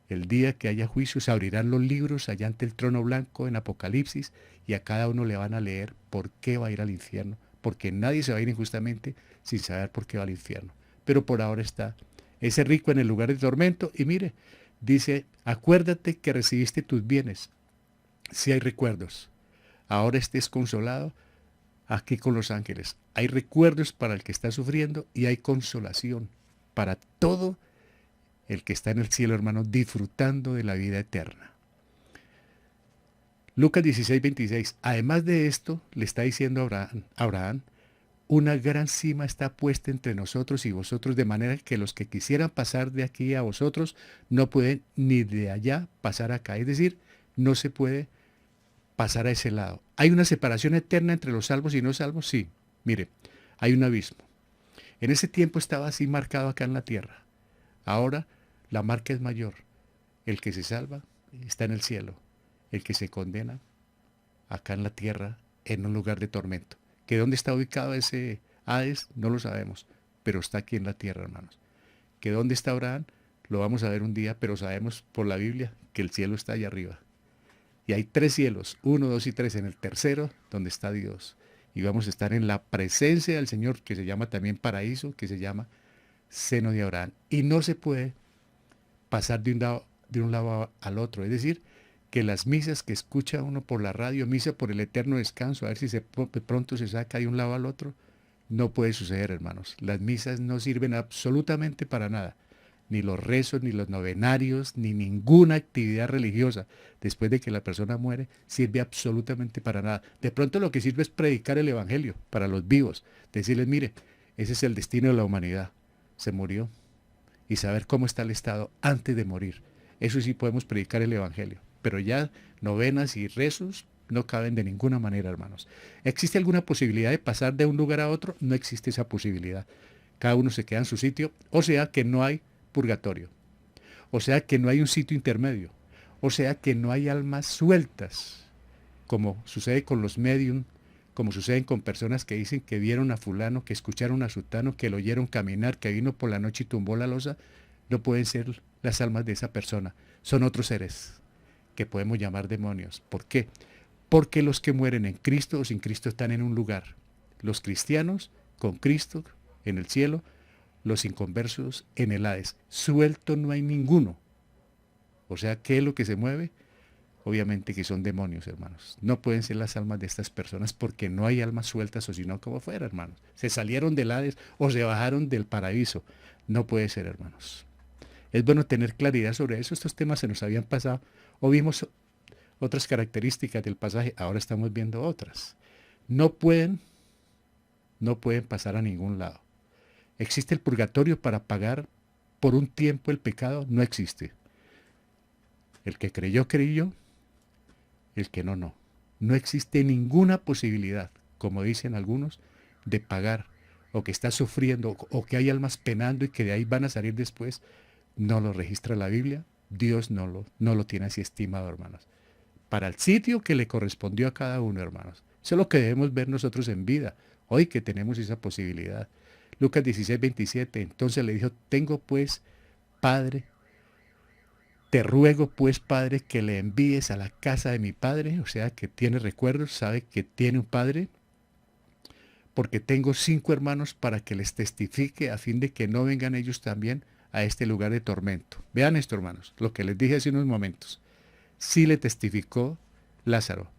El día que haya juicio se abrirán los libros allá ante el trono blanco en Apocalipsis y a cada uno le van a leer por qué va a ir al infierno, porque nadie se va a ir injustamente sin saber por qué va al infierno. Pero por ahora está ese rico en el lugar de tormento y mire, dice, acuérdate que recibiste tus bienes, si hay recuerdos. Ahora estés consolado aquí con los ángeles. Hay recuerdos para el que está sufriendo y hay consolación para todo el que está en el cielo, hermano, disfrutando de la vida eterna. Lucas 16:26. Además de esto, le está diciendo Abraham, una gran cima está puesta entre nosotros y vosotros, de manera que los que quisieran pasar de aquí a vosotros no pueden ni de allá pasar acá. Es decir, no se puede pasar a ese lado. ¿Hay una separación eterna entre los salvos y no salvos? Sí. Mire, hay un abismo. En ese tiempo estaba así marcado acá en la tierra. Ahora la marca es mayor. El que se salva está en el cielo. El que se condena acá en la tierra, en un lugar de tormento. ¿Que dónde está ubicado ese Hades? No lo sabemos, pero está aquí en la tierra, hermanos. ¿Que dónde está Abraham? Lo vamos a ver un día, pero sabemos por la Biblia que el cielo está allá arriba. Y hay 3 cielos, 1, 2 y 3. En el tercero, donde está Dios. Y vamos a estar en la presencia del Señor, que se llama también paraíso, que se llama seno de Abraham. Y no se puede pasar de un lado al otro. Es decir, que las misas que escucha uno por la radio, misa por el eterno descanso, a ver si de pronto se saca de un lado al otro, no puede suceder, hermanos. Las misas no sirven absolutamente para nada. Ni los rezos, ni los novenarios, ni ninguna actividad religiosa después de que la persona muere, sirve absolutamente para nada. De pronto lo que sirve es predicar el Evangelio para los vivos. Decirles, mire, ese es el destino de la humanidad. Se murió. Y saber cómo está el estado antes de morir. Eso sí podemos predicar el Evangelio. Pero ya novenas y rezos no caben de ninguna manera, hermanos. ¿Existe alguna posibilidad de pasar de un lugar a otro? No existe esa posibilidad. Cada uno se queda en su sitio. O sea que no hay purgatorio. O sea que no hay un sitio intermedio. O sea que no hay almas sueltas, como sucede con los medium, como suceden con personas que dicen que vieron a fulano, que escucharon a sutano, que lo oyeron caminar, que vino por la noche y tumbó la losa. No pueden ser las almas de esa persona. Son otros seres que podemos llamar demonios. ¿Por qué? Porque los que mueren en Cristo o sin Cristo están en un lugar. Los cristianos con Cristo en el cielo, los inconversos en el Hades. Suelto no hay ninguno. O sea, ¿qué es lo que se mueve? Obviamente que son demonios, hermanos. No pueden ser las almas de estas personas porque no hay almas sueltas o si no, como fuera, hermanos. Se salieron del Hades o se bajaron del paraíso. No puede ser, hermanos. Es bueno tener claridad sobre eso. Estos temas se nos habían pasado o vimos otras características del pasaje. Ahora estamos viendo otras. No pueden pasar a ningún lado. ¿Existe el purgatorio para pagar por un tiempo el pecado? No existe. El que creyó, creyó. El que no, no. No existe ninguna posibilidad, como dicen algunos, de pagar o que está sufriendo o que hay almas penando y que de ahí van a salir después. No lo registra la Biblia. Dios no lo tiene así estimado, hermanos. Para el sitio que le correspondió a cada uno, hermanos. Eso es lo que debemos ver nosotros en vida, hoy que tenemos esa posibilidad. Lucas 16:27, entonces le dijo, tengo pues, Padre, te ruego pues, Padre, que le envíes a la casa de mi Padre, o sea, que tiene recuerdos, sabe que tiene un Padre, porque tengo 5 hermanos para que les testifique a fin de que no vengan ellos también a este lugar de tormento. Vean esto, hermanos, lo que les dije hace unos momentos. Sí le testificó Lázaro.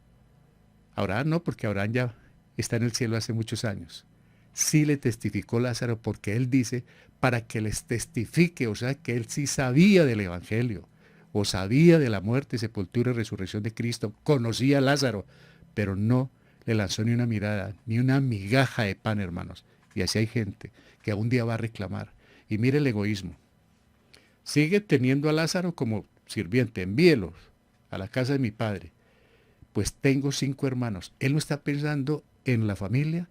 Abraham no, porque Abraham ya está en el cielo hace muchos años. Sí le testificó Lázaro porque él dice, para que les testifique, o sea, que él sí sabía del Evangelio, o sabía de la muerte, sepultura y resurrección de Cristo, conocía a Lázaro, pero no le lanzó ni una mirada, ni una migaja de pan, hermanos. Y así hay gente que un día va a reclamar. Y mire el egoísmo. Sigue teniendo a Lázaro como sirviente, envíelos a la casa de mi padre. Pues tengo 5 hermanos. Él no está pensando en la familia,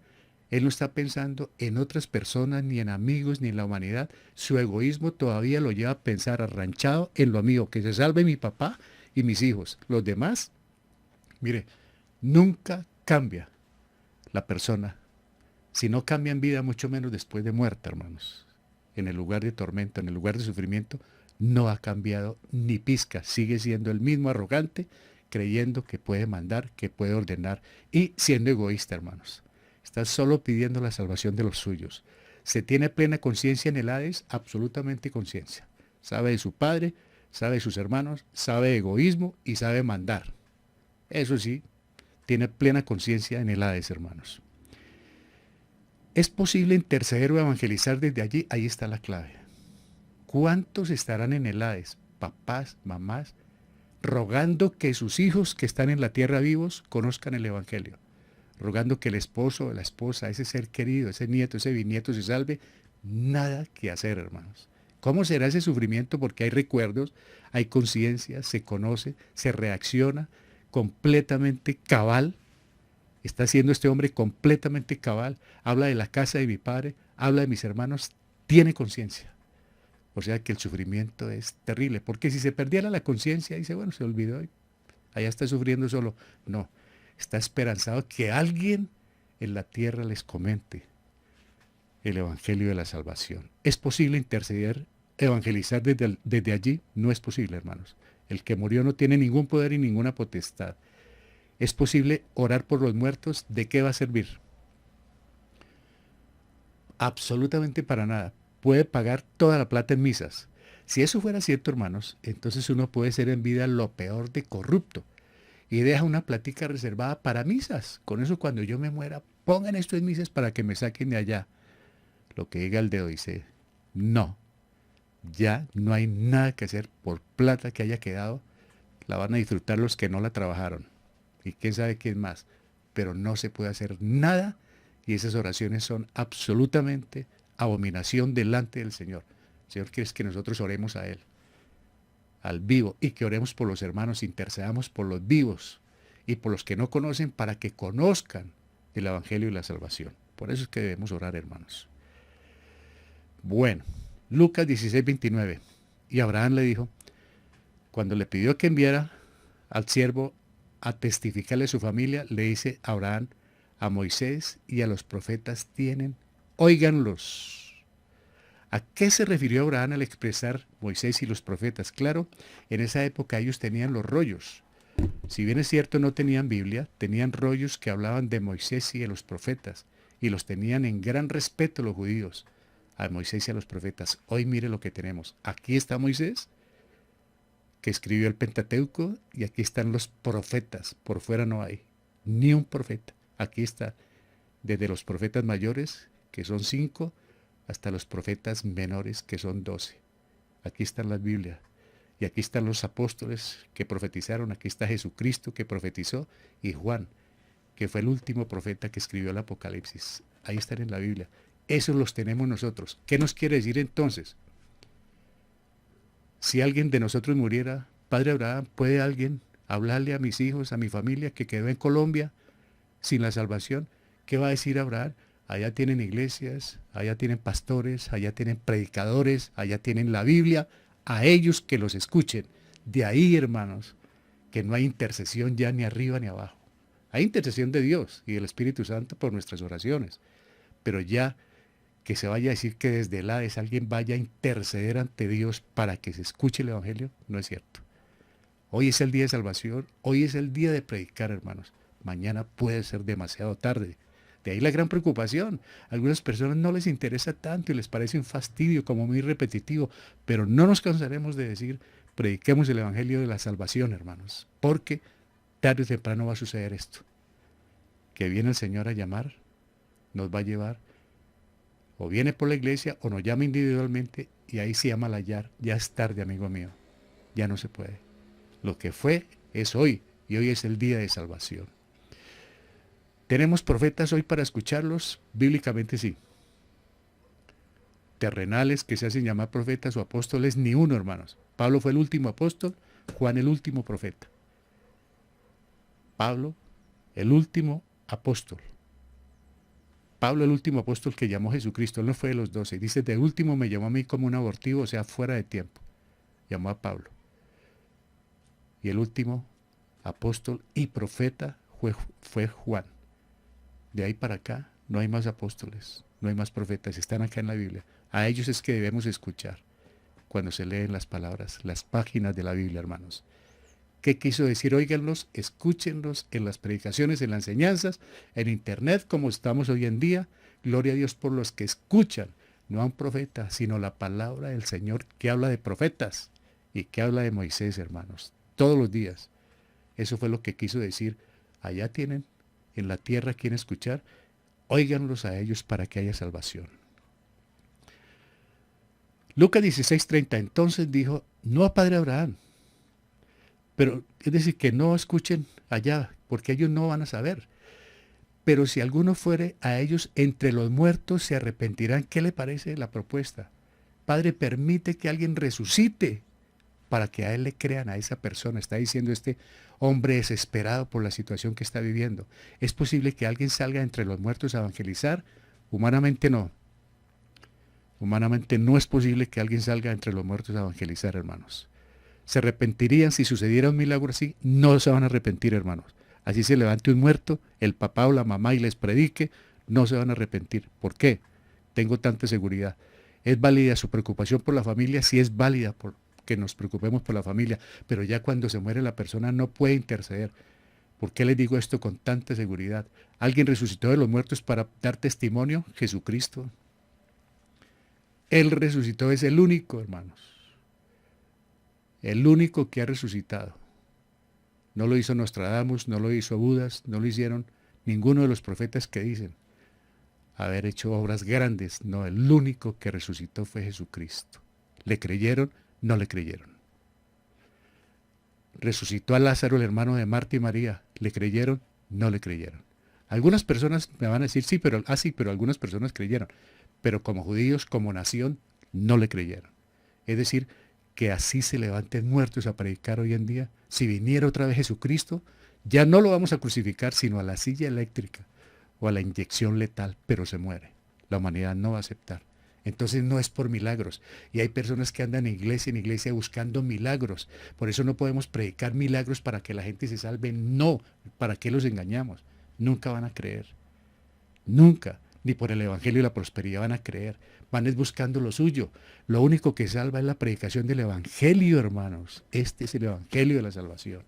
él no está pensando en otras personas, ni en amigos, ni en la humanidad. Su egoísmo todavía lo lleva a pensar arranchado en lo mío, que se salve mi papá y mis hijos. Los demás, mire, nunca cambia la persona. Si no cambia en vida, mucho menos después de muerta, hermanos. En el lugar de tormento, en el lugar de sufrimiento, no ha cambiado ni pizca. Sigue siendo el mismo arrogante, creyendo que puede mandar, que puede ordenar y siendo egoísta, hermanos. Está solo pidiendo la salvación de los suyos. ¿Se tiene plena conciencia en el Hades? Absolutamente conciencia. Sabe de su padre, sabe de sus hermanos, sabe de egoísmo y sabe mandar. Eso sí, tiene plena conciencia en el Hades, hermanos. ¿Es posible interceder o evangelizar desde allí? Ahí está la clave. ¿Cuántos estarán en el Hades? Papás, mamás, rogando que sus hijos que están en la tierra vivos conozcan el Evangelio, rogando que el esposo o la esposa, ese ser querido, ese nieto, ese bisnieto se salve. Nada que hacer, hermanos. ¿Cómo será ese sufrimiento? Porque hay recuerdos, hay conciencia, se conoce, se reacciona completamente cabal. Está siendo este hombre completamente cabal. Habla de la casa de mi padre, habla de mis hermanos, tiene conciencia. O sea que el sufrimiento es terrible, porque si se perdiera la conciencia, dice, bueno, se olvidó, allá está sufriendo solo. No, está esperanzado que alguien en la tierra les comente el Evangelio de la salvación. ¿Es posible interceder, evangelizar desde allí? No es posible, hermanos. El que murió no tiene ningún poder y ninguna potestad. ¿Es posible orar por los muertos? ¿De qué va a servir? Absolutamente para nada. Puede pagar toda la plata en misas. Si eso fuera cierto, hermanos, entonces uno puede ser en vida lo peor de corrupto y deja una platica reservada para misas. Con eso cuando yo me muera, pongan esto en misas para que me saquen de allá. Lo que diga el dedo dice, no, ya no hay nada que hacer por plata que haya quedado. La van a disfrutar los que no la trabajaron. Y quién sabe quién más. Pero no se puede hacer nada y esas oraciones son absolutamente abominación delante del Señor. El Señor quiere que nosotros oremos a Él, al vivo, y que oremos por los hermanos, intercedamos por los vivos y por los que no conocen para que conozcan el Evangelio y la salvación. Por eso es que debemos orar, hermanos. Bueno, Lucas 16:29. Y Abraham le dijo, cuando le pidió que enviara al siervo a testificarle a su familia, le dice Abraham, a Moisés y a los profetas tienen, óiganlos. ¿A qué se refirió Abraham al expresar Moisés y los profetas? Claro, en esa época ellos tenían los rollos. Si bien es cierto no tenían Biblia, tenían rollos que hablaban de Moisés y de los profetas, y los tenían en gran respeto los judíos, a Moisés y a los profetas. Hoy mire lo que tenemos. Aquí está Moisés, que escribió el Pentateuco, y aquí están los profetas. Por fuera no hay ni un profeta. Aquí está, desde los profetas mayores, que son 5, hasta los profetas menores, que son 12. Aquí están las Biblias. Y aquí están los apóstoles que profetizaron. Aquí está Jesucristo que profetizó. Y Juan, que fue el último profeta que escribió el Apocalipsis. Ahí están en la Biblia. Esos los tenemos nosotros. ¿Qué nos quiere decir entonces? Si alguien de nosotros muriera, Padre Abraham, ¿puede alguien hablarle a mis hijos, a mi familia que quedó en Colombia sin la salvación? ¿Qué va a decir Abraham? Allá tienen iglesias, allá tienen pastores, allá tienen predicadores, allá tienen la Biblia, a ellos que los escuchen. De ahí, hermanos, que no hay intercesión ya ni arriba ni abajo. Hay intercesión de Dios y del Espíritu Santo por nuestras oraciones, pero ya que se vaya a decir que desde el Hades alguien vaya a interceder ante Dios para que se escuche el Evangelio, no es cierto. Hoy es el día de salvación, hoy es el día de predicar, hermanos. Mañana puede ser demasiado tarde. De ahí la gran preocupación. A algunas personas no les interesa tanto y les parece un fastidio, como muy repetitivo, pero no nos cansaremos de decir, prediquemos el Evangelio de la salvación, hermanos, porque tarde o temprano va a suceder esto. que viene el Señor a llamar, nos va a llevar, o viene por la iglesia, o nos llama individualmente, y ahí se llama la ya es tarde, amigo mío, ya no se puede. Lo que fue es hoy, y hoy es el día de salvación. ¿Tenemos profetas hoy para escucharlos? Bíblicamente sí. Terrenales que se hacen llamar profetas o apóstoles, ni uno, hermanos. Pablo fue el último apóstol, Juan el último profeta. Pablo, el último apóstol. Pablo, el último apóstol que llamó a Jesucristo, él no fue de los 12. Dice, de último me llamó a mí como un abortivo, o sea, fuera de tiempo. Llamó a Pablo. Y el último apóstol y profeta fue Juan. De ahí para acá no hay más apóstoles, no hay más profetas, están acá en la Biblia. A ellos es que debemos escuchar cuando se leen las palabras, las páginas de la Biblia, hermanos. ¿Qué quiso decir? Óiganlos, escúchenlos en las predicaciones, en las enseñanzas, en internet, como estamos hoy en día. Gloria a Dios por los que escuchan, no a un profeta, sino la palabra del Señor que habla de profetas y que habla de Moisés, hermanos, todos los días. Eso fue lo que quiso decir. Allá tienen en la tierra quien escuchar, óiganlos a ellos para que haya salvación. Lucas 16:30, entonces dijo, no a padre Abraham, pero es decir, que no escuchen allá, porque ellos no van a saber. Pero si alguno fuere a ellos entre los muertos, se arrepentirán. ¿Qué le parece la propuesta? Padre, permite que alguien resucite para que a él le crean, a esa persona. Está diciendo este hombre desesperado por la situación que está viviendo. ¿Es posible que alguien salga entre los muertos a evangelizar? Humanamente no. Humanamente no es posible que alguien salga entre los muertos a evangelizar, hermanos. ¿Se arrepentirían si sucediera un milagro así? No se van a arrepentir, hermanos. Así se levante un muerto, el papá o la mamá y les predique, no se van a arrepentir. ¿Por qué? Tengo tanta seguridad. ¿Es válida su preocupación por la familia? Sí es válida que nos preocupemos por la familia, pero ya cuando se muere la persona no puede interceder. ¿Por qué les digo esto con tanta seguridad? ¿Alguien resucitó de los muertos para dar testimonio? Jesucristo. Él resucitó, es el único, hermanos. El único que ha resucitado. No lo hizo Nostradamus, no lo hizo Budas, no lo hicieron ninguno de los profetas que dicen haber hecho obras grandes. No, el único que resucitó fue Jesucristo. ¿Le creyeron? No le creyeron. Resucitó a Lázaro, el hermano de Marta y María. ¿Le creyeron? No le creyeron. Algunas personas me van a decir, sí, pero algunas personas creyeron. Pero como judíos, como nación, no le creyeron. Es decir, que así se levanten muertos a predicar hoy en día. Si viniera otra vez Jesucristo, ya no lo vamos a crucificar, sino a la silla eléctrica o a la inyección letal, pero se muere. La humanidad no va a aceptar. Entonces no es por milagros. Y hay personas que andan en iglesia buscando milagros. Por eso no podemos predicar milagros para que la gente se salve. No, ¿para qué los engañamos? Nunca van a creer. Nunca. Ni por el evangelio y la prosperidad van a creer. Van es buscando lo suyo. Lo único que salva es la predicación del evangelio, hermanos. Este es el evangelio de la salvación.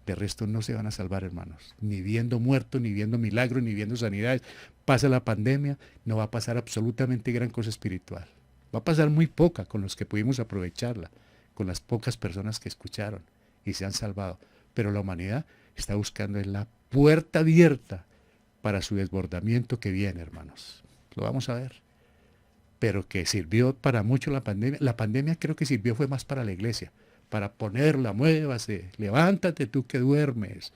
De resto no se van a salvar, hermanos. Ni viendo muertos, ni viendo milagros, ni viendo sanidades. Pasa la pandemia, no va a pasar absolutamente gran cosa espiritual. Va a pasar muy poca con los que pudimos aprovecharla, con las pocas personas que escucharon y se han salvado. Pero la humanidad está buscando en la puerta abierta para su desbordamiento que viene, hermanos. Lo vamos a ver. Pero que sirvió para mucho la pandemia. La pandemia creo que sirvió fue más para la iglesia, para ponerla, muévase, levántate tú que duermes.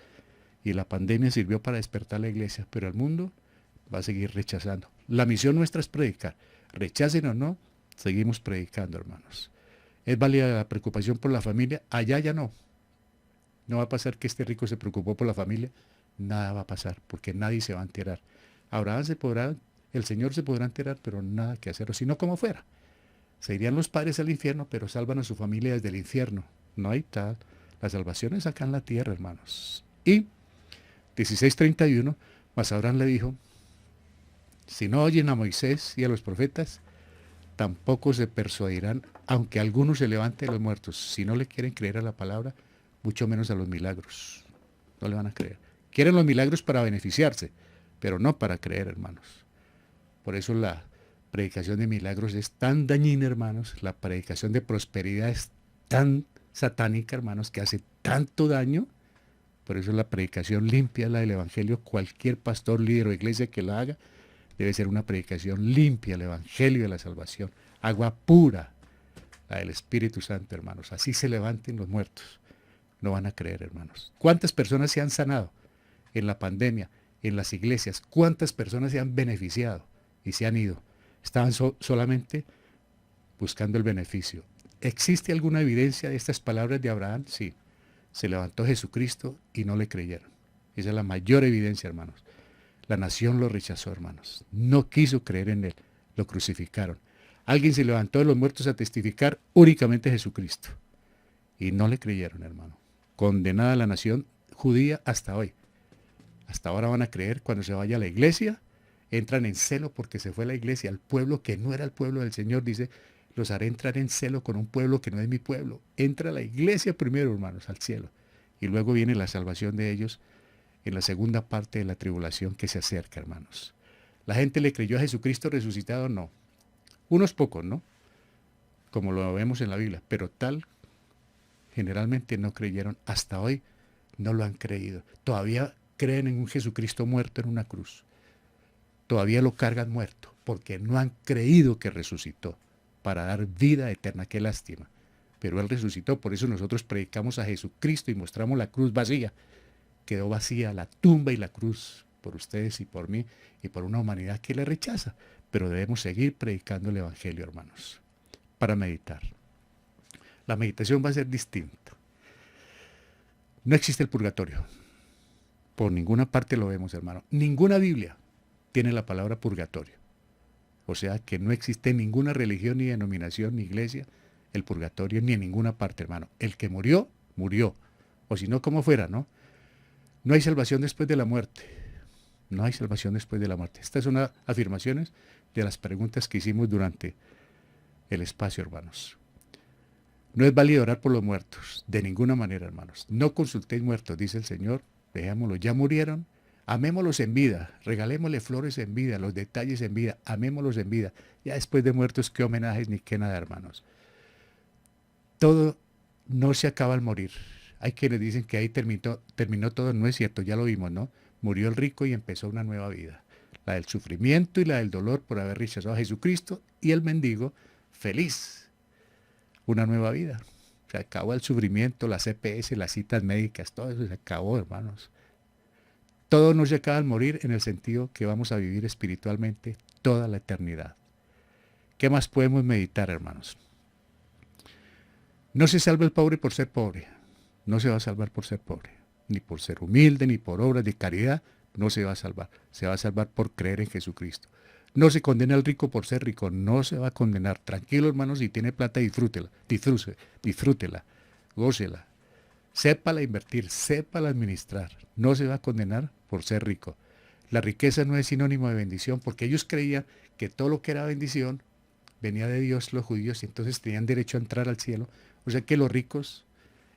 Y la pandemia sirvió para despertar la iglesia, pero el mundo va a seguir rechazando. La misión nuestra es predicar. Rechacen o no, seguimos predicando, hermanos. ¿Es válida la preocupación por la familia? Allá ya no. No va a pasar que este rico se preocupó por la familia. Nada va a pasar, porque nadie se va a enterar. El Señor se podrá enterar, pero nada que hacer, o si no, como fuera. Se irían los padres al infierno, pero salvan a su familia desde el infierno. No hay tal. La salvación es acá en la tierra, hermanos. Y 16:31, mas Abraham le dijo, si no oyen a Moisés y a los profetas, tampoco se persuadirán, aunque alguno se levante de los muertos. Si no le quieren creer a la palabra, mucho menos a los milagros. No le van a creer. Quieren los milagros para beneficiarse, pero no para creer, hermanos. Por eso la predicación de milagros es tan dañina, hermanos. La predicación de prosperidad es tan satánica, hermanos, que hace tanto daño, Por eso la predicación limpia, la del Evangelio, cualquier pastor, líder o iglesia que la haga, debe ser una predicación limpia, el Evangelio de la salvación, agua pura, la del Espíritu Santo, hermanos. Así se levanten los muertos. No van a creer, hermanos. ¿Cuántas personas se han sanado en la pandemia, en las iglesias? ¿Cuántas personas se han beneficiado y se han ido? Estaban solamente buscando el beneficio. ¿Existe alguna evidencia de estas palabras de Abraham? Sí. Se levantó Jesucristo y no le creyeron. Esa es la mayor evidencia, hermanos. La nación lo rechazó, hermanos. No quiso creer en él. Lo crucificaron. Alguien se levantó de los muertos a testificar únicamente Jesucristo. Y no le creyeron, hermano. Condenada la nación judía hasta hoy. Hasta ahora van a creer cuando se vaya a la iglesia. Entran en celo porque se fue a la iglesia. Al pueblo que no era el pueblo del Señor, dice, los haré entrar en celo con un pueblo que no es mi pueblo. Entra a la iglesia primero, hermanos, al cielo. Y luego viene la salvación de ellos en la segunda parte de la tribulación que se acerca, hermanos. ¿La gente le creyó a Jesucristo resucitado? No. Unos pocos, ¿no? Como lo vemos en la Biblia. Pero tal, generalmente no creyeron. Hasta hoy no lo han creído. Todavía creen en un Jesucristo muerto en una cruz. Todavía lo cargan muerto porque no han creído que resucitó para dar vida eterna. Qué lástima. Pero Él resucitó, por eso nosotros predicamos a Jesucristo y mostramos la cruz vacía. Quedó vacía la tumba y la cruz por ustedes y por mí y por una humanidad que le rechaza. Pero debemos seguir predicando el Evangelio, hermanos, para meditar. La meditación va a ser distinta. No existe el purgatorio. Por ninguna parte lo vemos, hermano. Ninguna Biblia tiene la palabra purgatorio. O sea que no existe en ninguna religión, ni denominación, ni iglesia, el purgatorio, ni en ninguna parte, hermano. El que murió, murió. O si no, como fuera, ¿no? No hay salvación después de la muerte. No hay salvación después de la muerte. Estas son afirmaciones de las preguntas que hicimos durante el espacio, hermanos. No es válido orar por los muertos. De ninguna manera, hermanos. No consultéis muertos, dice el Señor. Dejémoslos, ya murieron. Amémoslos en vida, regalémosle flores en vida, los detalles en vida, amémoslos en vida. Ya después de muertos, qué homenajes ni qué nada, hermanos. Todo no se acaba al morir. Hay quienes dicen que ahí terminó todo, no es cierto, ya lo vimos, ¿no? Murió el rico y empezó una nueva vida. La del sufrimiento y la del dolor por haber rechazado a Jesucristo, y el mendigo feliz. Una nueva vida. Se acabó el sufrimiento, las EPS, las citas médicas, todo eso se acabó, hermanos. Todo no se acaba al morir en el sentido que vamos a vivir espiritualmente toda la eternidad. ¿Qué más podemos meditar, hermanos? No se salva el pobre por ser pobre. No se va a salvar por ser pobre. Ni por ser humilde, ni por obras de caridad. No se va a salvar. Se va a salvar por creer en Jesucristo. No se condena al rico por ser rico. No se va a condenar. Tranquilo, hermanos, si tiene plata, disfrútela. Disfrútela. Gócela. Sépala invertir, sépala administrar. No se va a condenar por ser rico. La riqueza no es sinónimo de bendición porque ellos creían que todo lo que era bendición venía de Dios, los judíos, y entonces tenían derecho a entrar al cielo. O sea que los ricos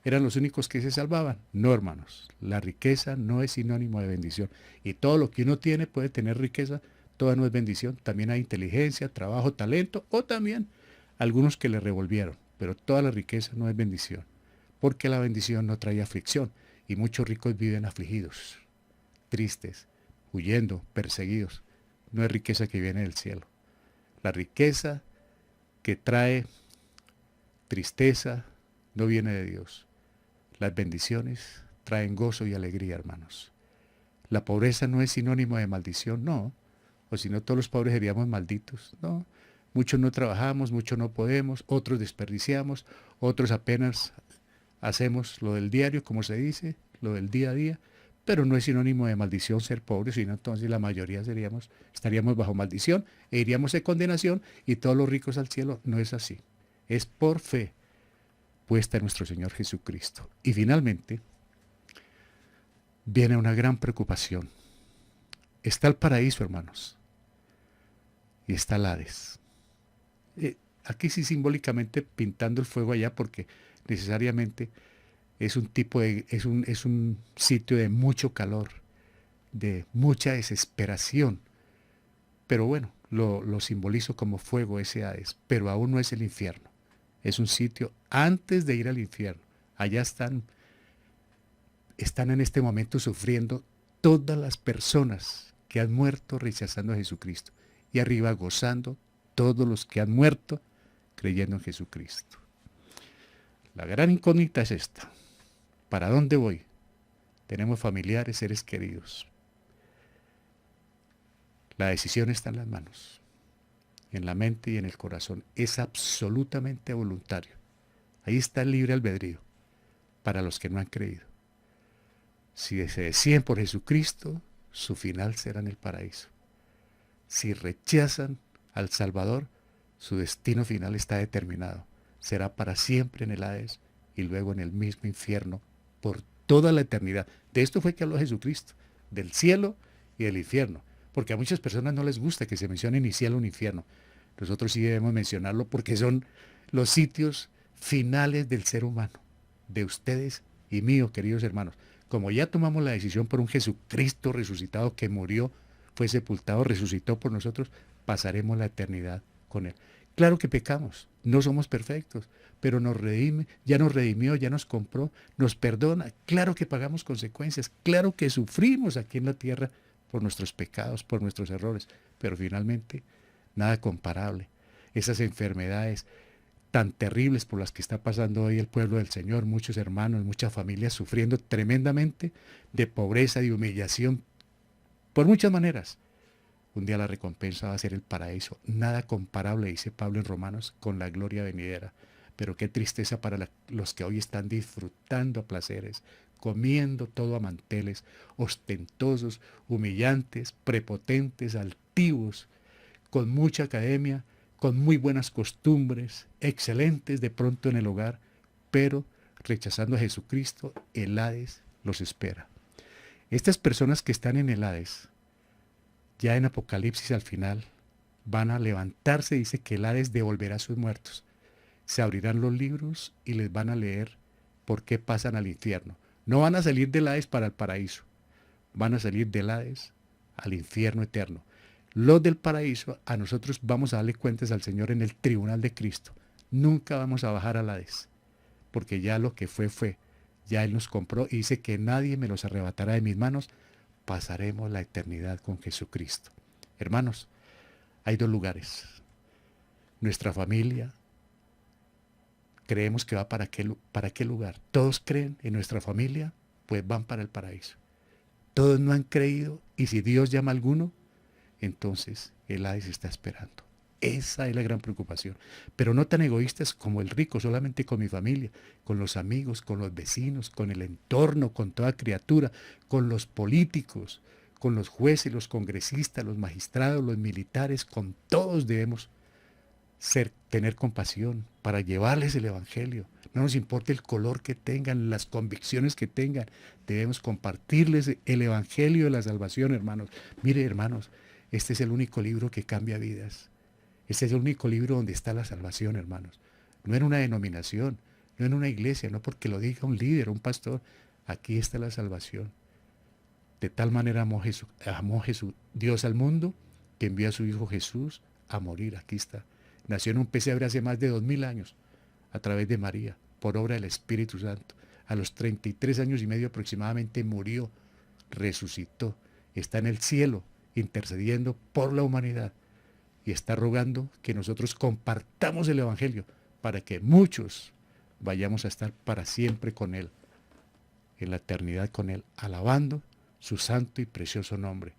eran los únicos que se salvaban. No, hermanos. La riqueza no es sinónimo de bendición. Y todo lo que uno tiene puede tener riqueza, toda no es bendición. También hay inteligencia, trabajo, talento, o también algunos que le revolvieron. Pero toda la riqueza no es bendición. Porque la bendición no trae aflicción, y muchos ricos viven afligidos, tristes, huyendo, perseguidos. No es riqueza que viene del cielo. La riqueza que trae tristeza no viene de Dios. Las bendiciones traen gozo y alegría, hermanos. La pobreza no es sinónimo de maldición, no. O si no, todos los pobres seríamos malditos, no. Muchos no trabajamos, muchos no podemos, otros desperdiciamos, otros apenas hacemos lo del diario, como se dice, lo del día a día, pero no es sinónimo de maldición ser pobre, sino entonces la mayoría estaríamos bajo maldición e iríamos en condenación y todos los ricos al cielo. No es así. Es por fe puesta en nuestro Señor Jesucristo. Y finalmente, viene una gran preocupación. Está el paraíso, hermanos, y está el Hades. Aquí sí simbólicamente pintando el fuego allá porque necesariamente es un sitio de mucho calor, de mucha desesperación. Pero bueno, lo simbolizo como fuego ese Hades, pero aún no es el infierno. Es un sitio antes de ir al infierno. Allá están están en este momento sufriendo todas las personas que han muerto rechazando a Jesucristo. Y arriba gozando todos los que han muerto creyendo en Jesucristo. La gran incógnita es esta. ¿Para dónde voy? Tenemos familiares, seres queridos. La decisión está en las manos, en la mente y en el corazón. Es absolutamente voluntario. Ahí está el libre albedrío para los que no han creído. Si se deciden por Jesucristo, su final será en el paraíso. Si rechazan al Salvador, su destino final está determinado. Será para siempre en el Hades y luego en el mismo infierno por toda la eternidad. De esto fue que habló Jesucristo, del cielo y del infierno. Porque a muchas personas no les gusta que se mencione ni cielo ni infierno. Nosotros sí debemos mencionarlo porque son los sitios finales del ser humano, de ustedes y mío, queridos hermanos. Como ya tomamos la decisión por un Jesucristo resucitado que murió, fue sepultado, resucitó por nosotros, pasaremos la eternidad con Él. Claro que pecamos, no somos perfectos, pero nos redime, ya nos redimió, ya nos compró, nos perdona. Claro que pagamos consecuencias, claro que sufrimos aquí en la tierra por nuestros pecados, por nuestros errores, pero finalmente nada comparable. Esas enfermedades tan terribles por las que está pasando hoy el pueblo del Señor, muchos hermanos, muchas familias sufriendo tremendamente de pobreza, de humillación, por muchas maneras. Un día la recompensa va a ser el paraíso. Nada comparable, dice Pablo en Romanos, con la gloria venidera. Pero qué tristeza para los que hoy están disfrutando placeres, comiendo todo a manteles, ostentosos, humillantes, prepotentes, altivos, con mucha academia, con muy buenas costumbres, excelentes de pronto en el hogar, pero rechazando a Jesucristo, el Hades los espera. Estas personas que están en el Hades, ya en Apocalipsis al final, van a levantarse, dice que el Hades devolverá a sus muertos. Se abrirán los libros y les van a leer por qué pasan al infierno. No van a salir del Hades para el paraíso, van a salir del Hades al infierno eterno. Los del paraíso, a nosotros vamos a darle cuentas al Señor en el tribunal de Cristo. Nunca vamos a bajar al Hades, porque ya lo que fue, ya Él nos compró y dice que nadie me los arrebatará de mis manos. Pasaremos la eternidad con Jesucristo. Hermanos, hay dos lugares. Nuestra familia, creemos que va para qué lugar. Todos creen en nuestra familia, pues van para el paraíso. Todos no han creído y si Dios llama a alguno, entonces el Hades está esperando. Esa es la gran preocupación. Pero no tan egoístas como el rico, solamente con mi familia, con los amigos, con los vecinos, con el entorno, con toda criatura, con los políticos, con los jueces, los congresistas, los magistrados, los militares, con todos debemos tener compasión para llevarles el Evangelio. No nos importa el color que tengan, las convicciones que tengan, debemos compartirles el Evangelio de la salvación, hermanos. Mire, hermanos, este es el único libro que cambia vidas. Este es el único libro donde está la salvación, hermanos. No en una denominación, no en una iglesia, no porque lo diga un líder, un pastor. Aquí está la salvación. De tal manera amó Jesús, Dios al mundo, que envió a su Hijo Jesús a morir. Aquí está. Nació en un pesebre hace más de 2000 años, a través de María, por obra del Espíritu Santo. A los 33 años y medio aproximadamente murió, resucitó, está en el cielo, intercediendo por la humanidad. Y está rogando que nosotros compartamos el Evangelio para que muchos vayamos a estar para siempre con Él, en la eternidad con Él, alabando su santo y precioso nombre.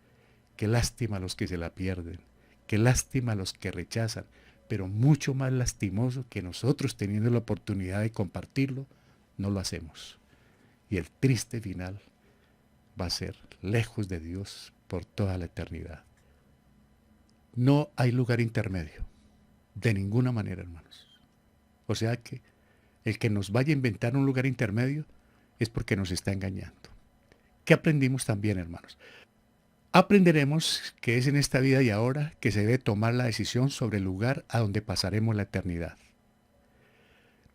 Qué lástima a los que se la pierden, qué lástima a los que rechazan, pero mucho más lastimoso que nosotros teniendo la oportunidad de compartirlo, no lo hacemos. Y el triste final va a ser lejos de Dios por toda la eternidad. No hay lugar intermedio, de ninguna manera, hermanos. O sea que el que nos vaya a inventar un lugar intermedio es porque nos está engañando. ¿Qué aprendimos también, hermanos? Aprenderemos que es en esta vida y ahora que se debe tomar la decisión sobre el lugar a donde pasaremos la eternidad.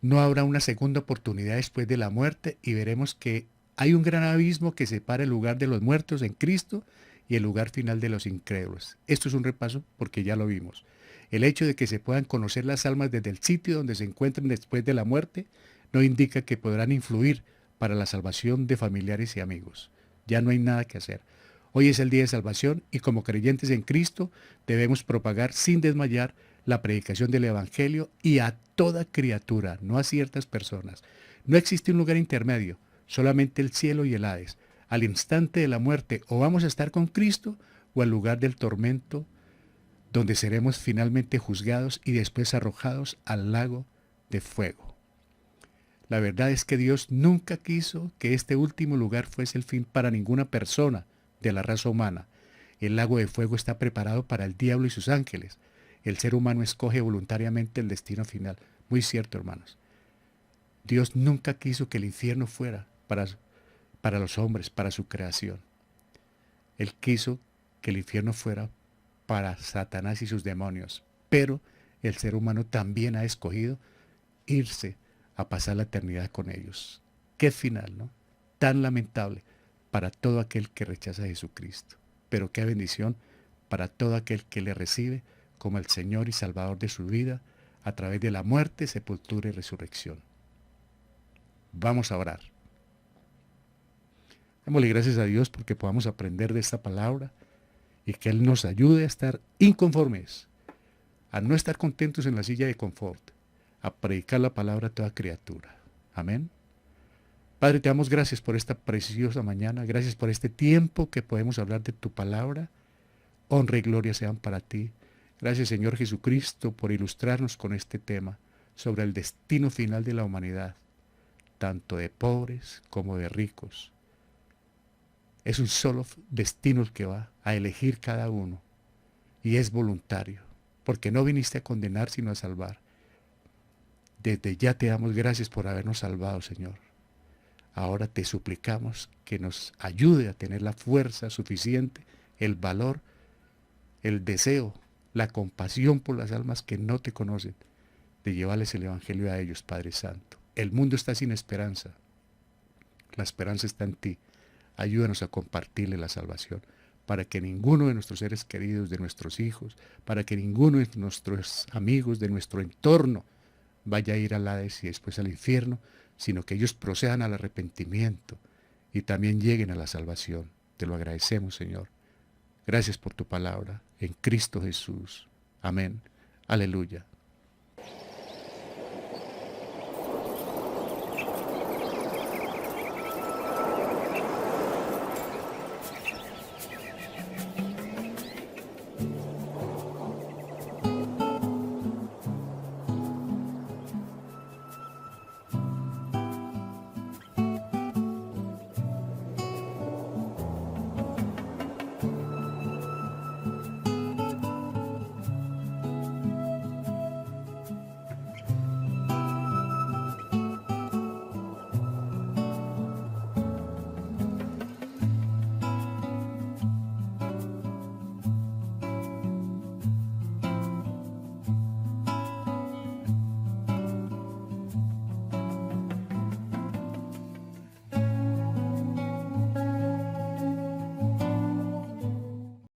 No habrá una segunda oportunidad después de la muerte y veremos que hay un gran abismo que separa el lugar de los muertos en Cristo y el lugar final de los incrédulos. Esto es un repaso porque ya lo vimos. El hecho de que se puedan conocer las almas desde el sitio donde se encuentren después de la muerte no indica que podrán influir para la salvación de familiares y amigos. Ya no hay nada que hacer. Hoy es el día de salvación y como creyentes en Cristo debemos propagar sin desmayar la predicación del Evangelio y a toda criatura, no a ciertas personas. No existe un lugar intermedio, solamente el cielo y el Hades. Al instante de la muerte o vamos a estar con Cristo o al lugar del tormento, donde seremos finalmente juzgados y después arrojados al lago de fuego. La verdad es que Dios nunca quiso que este último lugar fuese el fin para ninguna persona de la raza humana. El lago de fuego está preparado para el diablo y sus ángeles. El ser humano escoge voluntariamente el destino final. Muy cierto, hermanos. Dios nunca quiso que el infierno fuera para los hombres, para su creación. Él quiso que el infierno fuera para Satanás y sus demonios. Pero el ser humano también ha escogido irse a pasar la eternidad con ellos. Qué final, ¿no? Tan lamentable para todo aquel que rechaza a Jesucristo. Pero qué bendición para todo aquel que le recibe como el Señor y Salvador de su vida a través de la muerte, sepultura y resurrección. Vamos a orar. Démosle gracias a Dios porque podamos aprender de esta palabra y que Él nos ayude a estar inconformes, a no estar contentos en la silla de confort, a predicar la palabra a toda criatura. Amén. Padre, te damos gracias por esta preciosa mañana, gracias por este tiempo que podemos hablar de tu palabra. Honra y gloria sean para ti. Gracias, Señor Jesucristo, por ilustrarnos con este tema sobre el destino final de la humanidad, tanto de pobres como de ricos. Es un solo destino el que va a elegir cada uno y es voluntario, porque no viniste a condenar sino a salvar. Desde ya te damos gracias por habernos salvado, Señor. Ahora te suplicamos que nos ayude a tener la fuerza suficiente, el valor, el deseo, la compasión por las almas que no te conocen, de llevarles el Evangelio a ellos, Padre Santo. El mundo está sin esperanza. La esperanza está en ti. Ayúdanos a compartirle la salvación, para que ninguno de nuestros seres queridos, de nuestros hijos, para que ninguno de nuestros amigos, de nuestro entorno, vaya a ir al Hades y después al infierno, sino que ellos procedan al arrepentimiento y también lleguen a la salvación. Te lo agradecemos, Señor. Gracias por tu palabra, en Cristo Jesús. Amén. Aleluya.